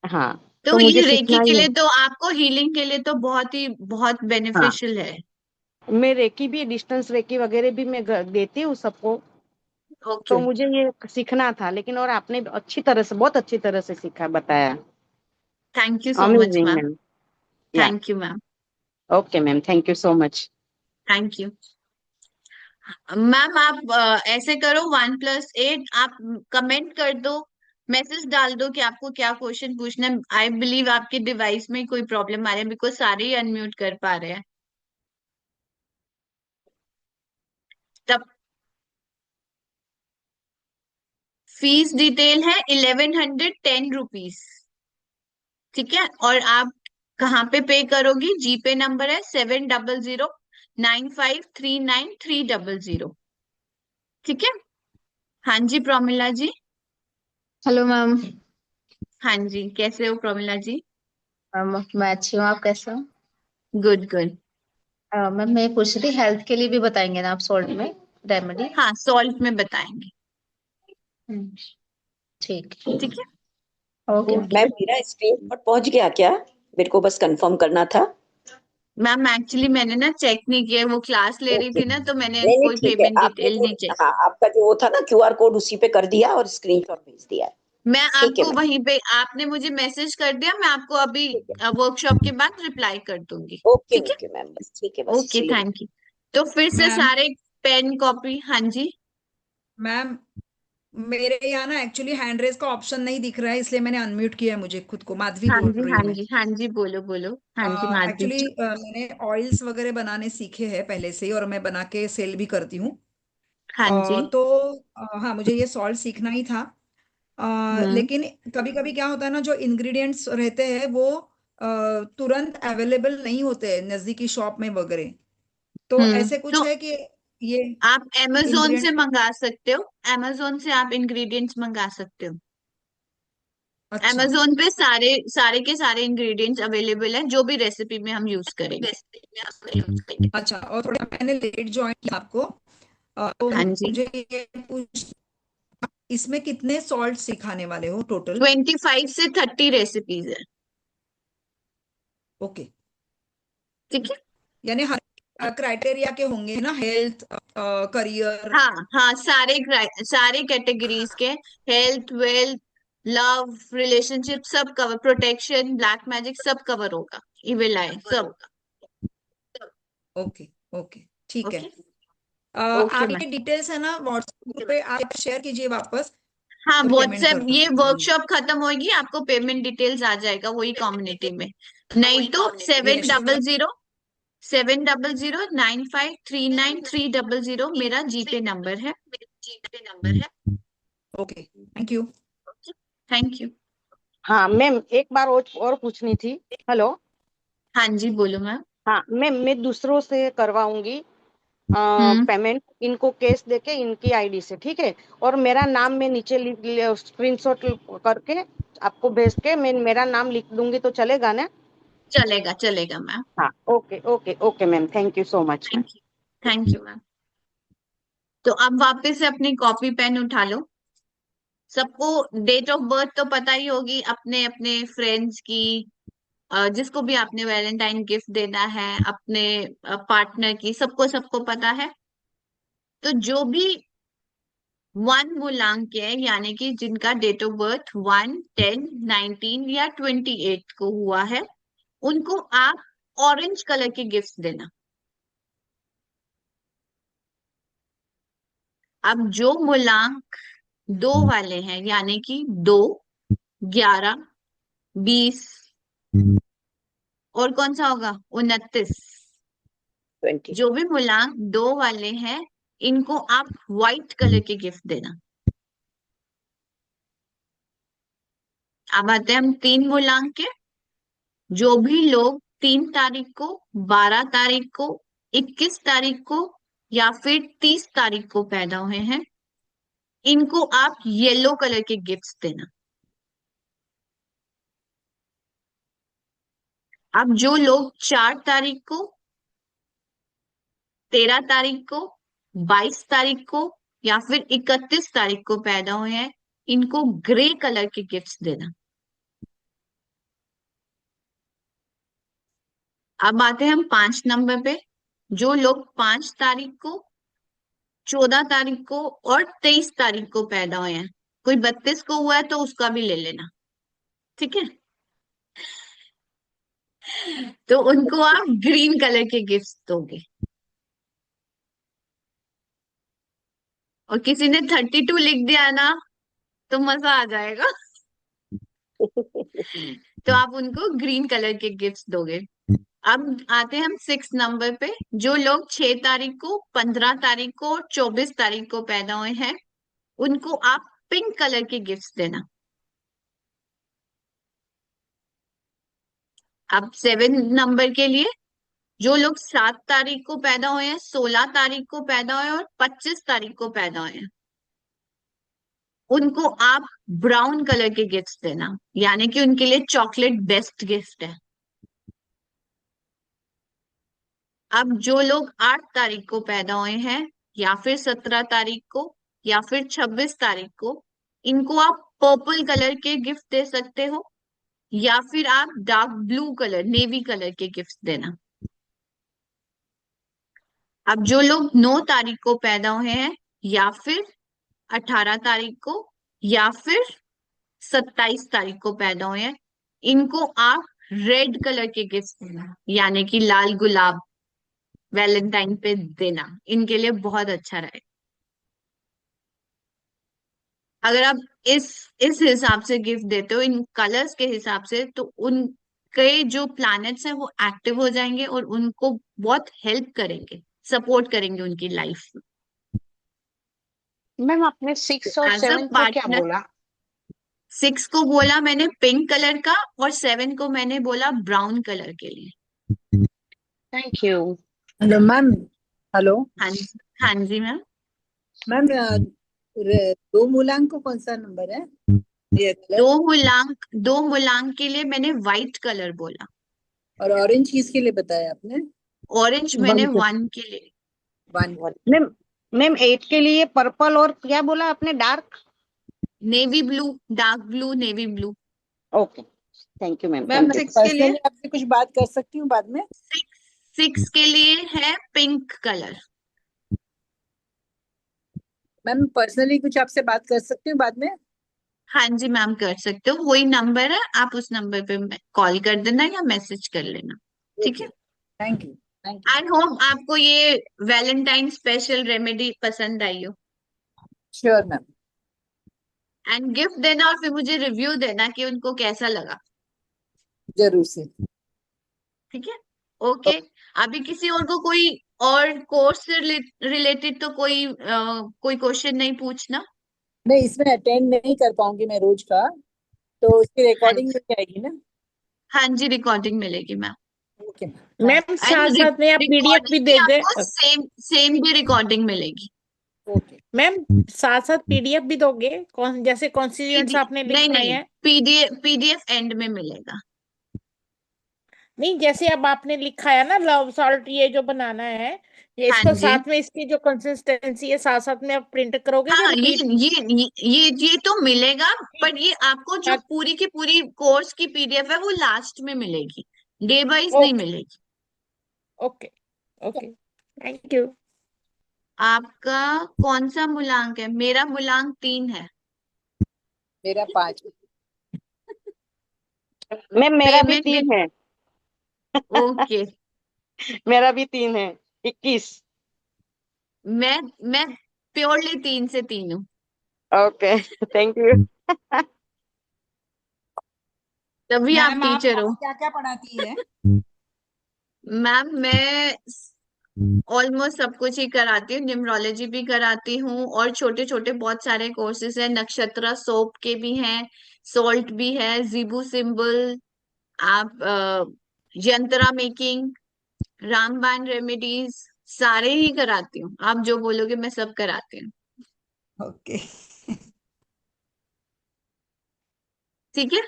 Speaker 8: हाँ।
Speaker 1: तो
Speaker 8: तो मुझे
Speaker 1: ये रेकी
Speaker 8: सीखना
Speaker 1: के
Speaker 8: ही है।
Speaker 1: लिए तो आपको हीलिंग के लिए तो बहुत
Speaker 8: हाँ,
Speaker 1: बेनिफिशियल है।
Speaker 8: मैं रेकी भी, डिस्टेंस रेकी वगैरह भी मैं देती हूँ सबको। तो
Speaker 1: ओके।
Speaker 8: मुझे ये सीखना था, लेकिन और आपने अच्छी तरह से, बहुत अच्छी तरह से सीखा, बताया।
Speaker 1: Thank you so much
Speaker 8: amazing
Speaker 1: ma'am.
Speaker 8: Ma'am. या
Speaker 1: thank you ma'am.
Speaker 8: Okay ma'am, thank you so much.
Speaker 1: Thank you ma'am. आप ऐसे करो, 1+8 आप कमेंट कर दो, मैसेज डाल दो कि आपको क्या क्वेश्चन पूछना है। आई बिलीव आपके डिवाइस में कोई प्रॉब्लम आ रही है, बिकॉज सारे ही अनम्यूट कर पा रहे हैं। तब फीस डिटेल है 1110 रुपीज। ठीक है, और आप कहाँ पे करोगी? जीपे नंबर है 7009539300। ठीक है। हाँ जी प्रमिला जी।
Speaker 10: Hello ma'am.
Speaker 1: हाँ जी, कैसे हो प्रमिला जी?
Speaker 10: मैं अच्छी हूँ, आप कैसे हो?
Speaker 1: Good good.
Speaker 10: मैम मैं ये पूछ रही थी, हेल्थ के लिए भी बताएंगे ना आप सॉल्ट में रेमेडी?
Speaker 1: हाँ, सॉल्ट में बताएंगे।
Speaker 10: ठीक।
Speaker 1: ठीक है।
Speaker 10: ओके।
Speaker 3: मैम मेरा स्क्रीनशॉट पहुंच गया क्या? मेरे को बस कंफर्म करना था।
Speaker 1: मैम एक्चुअली मैंने ना चेक नहीं किया, वो क्लास ले रही
Speaker 3: ओके,
Speaker 1: थी ना, तो मैंने
Speaker 3: नहीं नहीं
Speaker 1: कोई
Speaker 3: ठीक है,
Speaker 1: पेमेंट
Speaker 3: आपने
Speaker 1: डिटेल
Speaker 3: जो,
Speaker 1: नहीं चेक।
Speaker 3: हाँ आपका जो वो था ना क्यूआर कोड, उसी पे कर दिया और स्क्रीनशॉट भेज दिया है।
Speaker 1: मैं
Speaker 3: ठीक है
Speaker 1: आपको
Speaker 3: मैम।
Speaker 1: वहीं पे, आपने मुझे मैसेज कर दिया, मैं आपको अभी
Speaker 3: ठीक है,
Speaker 1: वर्कशॉप के बाद रिप्लाई कर दूंगी।
Speaker 3: ओके
Speaker 1: ठीक है।
Speaker 3: ओके मैम, बस ठीक है, बस
Speaker 1: ओके,
Speaker 3: इसीलिए।
Speaker 1: Thank you. तो फिर से
Speaker 2: मैम
Speaker 1: सारे पेन कॉपी। हाँ जी।
Speaker 2: मैम मेरे यहाँ ना एक्चुअली हैंड रेज का ऑप्शन नहीं दिख रहा है, इसलिए मैंने अनम्यूट किया है मुझे खुद को। माधवी
Speaker 1: हाँ
Speaker 2: बोल
Speaker 1: जी,
Speaker 2: रही
Speaker 1: हाँ
Speaker 2: हूँ मैं।
Speaker 1: जी, हाँ जी, बोलो बोलो। हाँ जी माधवी
Speaker 2: एक्चुअली
Speaker 1: जी।
Speaker 2: मैंने ऑयल्स वगैरह बनाने सीखे हैं पहले से ही, और मैं बना के सेल भी करती हूँ।
Speaker 1: हाँ जी।
Speaker 2: तो हाँ, मुझे ये सॉल्ट सीखना ही था।
Speaker 1: हम्म।
Speaker 2: लेकिन कभी कभी क्या होता है ना, जो इंग्रेडिएंट्स रहते हैं वो तुरंत अवेलेबल नहीं होते नजदीकी शॉप में वगैरह। तो ऐसे कुछ
Speaker 1: तो
Speaker 2: है कि ये
Speaker 1: आप amazon से
Speaker 2: इंग्रेडिएंट।
Speaker 1: मंगा सकते हो। amazon से आप इंग्रेडिएंट्स मंगा सकते हो।
Speaker 2: अच्छा।
Speaker 1: amazon पे सारे सारे के सारे इंग्रेडिएंट्स अवेलेबल हैं, जो भी रेसिपी में हम यूज करेंगे।
Speaker 2: अच्छा, और थोड़ा मैंने लेट ज्वाइन किया आपको, तो
Speaker 1: हाँ जी।
Speaker 2: मुझे ये पूछ, इसमें कितने सॉल्ट सिखाने वाले हो टोटल?
Speaker 1: 25 से 30 रेसिपीज है।
Speaker 2: ओके।
Speaker 1: ठीक है।
Speaker 2: यानी हर क्राइटेरिया के होंगे ना, हेल्थ, करियर।
Speaker 1: हाँ हाँ, सारे कैटेगरीज के, हेल्थ, वेल्थ, लव, रिलेशनशिप सब कवर, प्रोटेक्शन, ब्लैक मैजिक सब कवर होगा, इविल आई सब।
Speaker 2: ओके ओके, ठीक है।
Speaker 1: ओके। ओके
Speaker 2: आप
Speaker 1: मैम।
Speaker 2: ये डिटेल्स है ना व्हाट्सएप ग्रुप पे आप शेयर कीजिए वापस,
Speaker 1: हाँ,
Speaker 2: तो पेमेंट
Speaker 1: व्हाट्सएप,
Speaker 2: कर
Speaker 1: ये
Speaker 2: दूंगी।
Speaker 1: वर्कशॉप खत्म होगी, आपको पेमेंट डिटेल्स आ जाएगा वही कम्युनिटी में। नहीं तो
Speaker 2: ये शेयर।
Speaker 1: 7007939300 मेरा जीपे नंबर है।
Speaker 2: Okay, thank you.
Speaker 1: Thank you.
Speaker 8: हाँ मैम, एक बार और पूछनी थी। हेलो।
Speaker 1: हाँ जी, बोलो मैम।
Speaker 8: हाँ मैम, मैं दूसरों से करवाऊंगी
Speaker 1: हम्म।
Speaker 8: पेमेंट, इनको कैश देके इनकी आईडी से, ठीक है? और मेरा नाम मैं नीचे स्क्रीनशॉट करके आपको भेज के मैं मेरा नाम लिख दूंगी तो चलेगा ना?
Speaker 1: चलेगा चलेगा मैम।
Speaker 8: हाँ okay okay okay ma'am, thank you so much ma'am.
Speaker 1: Thank you. Thank you ma'am. तो अब वापस से अपनी कॉपी पेन उठा लो, सबको डेट ऑफ बर्थ तो पता ही होगी अपने अपने फ्रेंड्स की, जिसको भी आपने वैलेंटाइन गिफ्ट देना है, अपने पार्टनर की, सबको सबको पता है। तो जो भी 1 मूलांक के है, यानी कि जिनका डेट ऑफ बर्थ 1, 10, 19 या 28 को हुआ है, उनको आप ऑरेंज कलर के गिफ्ट देना। अब जो मूलांक 2 वाले हैं, यानी कि 2, 11, 20 और कौन सा होगा 29,
Speaker 3: 20
Speaker 1: जो भी मूलांक 2 वाले हैं, इनको आप व्हाइट कलर के गिफ्ट देना। अब आते हैं हम 3 मूलांक के। जो भी लोग 3 तारीख को, 12 तारीख को, 21 तारीख को या फिर 30 तारीख को पैदा हुए हैं, इनको आप येलो कलर के गिफ्ट्स देना। अब जो लोग 4 तारीख को, 13 तारीख को, 22 तारीख को या फिर 31 तारीख को पैदा हुए हैं, इनको ग्रे कलर के गिफ्ट्स देना। अब आते हैं हम 5 नंबर पे। जो लोग 5 तारीख को, 14 तारीख को और 23 तारीख को पैदा हुए हैं, कोई 32 को हुआ है तो उसका भी ले लेना, ठीक है। तो उनको आप ग्रीन कलर के गिफ्ट दोगे। और किसी ने 32 लिख दिया ना, तो मजा आ जाएगा। तो आप उनको ग्रीन कलर के गिफ्ट दोगे। अब आते हैं हम 6 नंबर पे। जो लोग 6 तारीख को, 15 तारीख को और 24 तारीख को पैदा हुए हैं, उनको आप पिंक कलर के गिफ्ट देना। अब 7 नंबर के लिए, जो लोग 7 तारीख को पैदा हुए हैं, 16 तारीख को पैदा हुए हैं और 25 तारीख को पैदा हुए हैं, उनको आप ब्राउन कलर के गिफ्ट देना, यानी कि उनके लिए चॉकलेट बेस्ट गिफ्ट है। अब जो लोग 8 तारीख को पैदा हुए हैं या फिर 17 तारीख को या फिर 26 तारीख को, इनको आप पर्पल कलर के गिफ्ट दे सकते हो या फिर आप dark blue colour, navy colour के गिफ्ट देना। अब जो लोग 9 तारीख को पैदा हुए हैं या फिर 18 तारीख को या फिर 27 तारीख को पैदा हुए हैं, इनको आप रेड कलर के गिफ्ट देना, यानी कि लाल गुलाब वैलेंटाइन पे देना। इनके लिए बहुत अच्छा रहेगा। अगर आप इस हिसाब से गिफ्ट देते हो, इन कलर्स के हिसाब से, तो उनके जो प्लैनेट्स हैं वो एक्टिव हो जाएंगे और उनको बहुत हेल्प करेंगे, सपोर्ट करेंगे उनकी लाइफ में।
Speaker 18: मैम आपने 6 और
Speaker 1: एज अ
Speaker 18: 7 को क्या
Speaker 1: पार्टनर,
Speaker 18: बोला?
Speaker 1: 6 को बोला मैंने पिंक कलर का और 7 को मैंने बोला ब्राउन कलर के लिए।
Speaker 18: Thank you.
Speaker 19: Hello ma'am. Hello
Speaker 1: हाँ जी, हाँ जी मैम।
Speaker 19: मैम 2 मूलांक को कौन सा नंबर है ये कलर?
Speaker 1: 2 मूलांक के लिए मैंने व्हाइट कलर बोला।
Speaker 19: और ऑरेंज किसके लिए बताया आपने?
Speaker 1: ऑरेंज मैंने 1 के लिए।
Speaker 19: 1
Speaker 8: मैम 8 के लिए पर्पल और क्या बोला आपने? Dark
Speaker 1: navy blue, dark blue, navy blue.
Speaker 8: Okay, thank you ma'am.
Speaker 19: Ma'am
Speaker 1: Six के लिए?
Speaker 19: पर्सनली आपसे कुछ बात कर सकती हूँ बाद में?
Speaker 1: 6 के लिए है पिंक कलर।
Speaker 19: मैम पर्सनली कुछ आपसे बात कर सकती हूँ बाद में?
Speaker 1: हाँ जी मैम, कर सकते हो। वही नंबर है, आप उस नंबर पे कॉल कर देना या मैसेज कर लेना, ठीक है।
Speaker 19: Thank you.
Speaker 1: आई होप आपको ये वैलेंटाइन स्पेशल रेमेडी पसंद आई हो।
Speaker 19: Sure ma'am.
Speaker 1: एंड गिफ्ट देना और फिर मुझे रिव्यू देना कि उनको कैसा लगा।
Speaker 19: जरूर से।
Speaker 1: ठीक है, ओके। अभी किसी और को कोई और कोर्स से रिलेटेड तो कोई क्वेश्चन नहीं पूछना।
Speaker 19: मैं इसमें अटेंड नहीं कर पाऊंगी मैं रोज का, तो उसकी रिकॉर्डिंग मिल जाएगी ना?
Speaker 1: हाँ जी, रिकॉर्डिंग मिलेगी मैम।
Speaker 19: ओके
Speaker 18: मैम साथ साथ में आप पीडीएफ भी दे दे।
Speaker 1: सेम भी रिकॉर्डिंग मिलेगी।
Speaker 18: मैम साथ साथ पीडीएफ भी दोगे? जैसे कॉन्स्टिट्यूएंट्स आपने
Speaker 1: नहीं
Speaker 18: लिखना
Speaker 1: नहीं,
Speaker 18: है।
Speaker 1: पीडीएफ एंड में मिलेगा।
Speaker 18: नहीं, जैसे अब आपने लिखा है ना लव सॉल्ट, ये जो बनाना है, ये
Speaker 1: हाँ
Speaker 18: इसको
Speaker 1: जी।
Speaker 18: साथ में इसकी जो कंसिस्टेंसी है साथ साथ में आप प्रिंट करोगे या
Speaker 1: हाँ,
Speaker 18: रिपीट?
Speaker 1: ये तो मिलेगा, पर ये आपको जो पूरी की पूरी कोर्स की पीडीएफ है वो लास्ट में मिलेगी, डे वाइज नहीं मिलेगी।
Speaker 18: Okay okay, thank you.
Speaker 1: आपका कौन सा मूलांक है? मेरा मूलांक 3 है।
Speaker 19: मेरा 5।
Speaker 8: मैम मेरा भी
Speaker 1: पेमेंट
Speaker 8: 3 है।
Speaker 1: ओके।
Speaker 8: मेरा भी 3 है, 21।
Speaker 1: मैं प्योरली 3 से 3 हूँ।
Speaker 8: Okay, thank you.
Speaker 1: तभी आप
Speaker 2: मैम आप
Speaker 1: टीचर हो।
Speaker 2: क्या क्या पढ़ाती है?
Speaker 1: मैम मैं ऑलमोस्ट सब कुछ ही कराती हूँ, न्यूमरोलॉजी भी कराती हूँ, और छोटे छोटे बहुत सारे कोर्सेज हैं, नक्षत्र सोप के भी हैं, सॉल्ट भी है, जीबू सिंबल, आप यंत्रा मेकिंग, रामबाण रेमेडीज, सारे ही कराती हूँ। आप जो बोलोगे मैं सब कराती हूँ।
Speaker 2: ओके,
Speaker 1: ठीक है।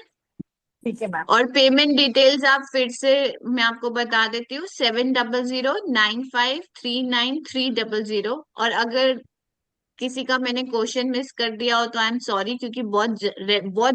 Speaker 19: ठीक है मैम।
Speaker 1: और पेमेंट डिटेल्स आप फिर से मैं आपको बता देती हूँ, 7009539300। और अगर किसी का मैंने क्वेश्चन मिस कर दिया हो तो आई एम सॉरी, क्योंकि बहुत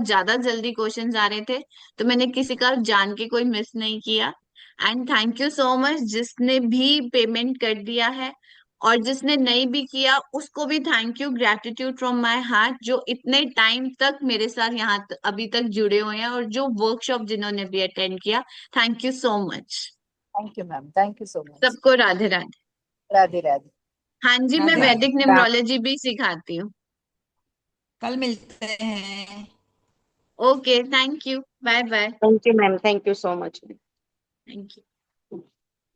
Speaker 1: ज्यादा जल्दी क्वेश्चंस आ रहे थे, तो मैंने किसी का जान के कोई मिस नहीं किया। And thank you so much जिसने भी पेमेंट कर दिया है, और जिसने नहीं भी किया उसको भी thank you, gratitude from my heart, जो इतने टाइम तक मेरे साथ यहाँ अभी तक जुड़े हुए हैं, और जो वर्कशॉप जिन्होंने भी अटेंड किया, thank you so much.
Speaker 19: Thank you ma'am, thank you so much.
Speaker 1: सबको राधे राधे।
Speaker 19: राधे राधे।
Speaker 1: हाँ जी, मैं
Speaker 2: राधे
Speaker 1: वैदिक
Speaker 2: राधे।
Speaker 1: न्यूमरोलॉजी भी सिखाती हूँ।
Speaker 2: कल मिलते हैं।
Speaker 1: Okay, thank you, bye bye.
Speaker 8: Thank you ma'am, thank you so much.
Speaker 1: Thank you.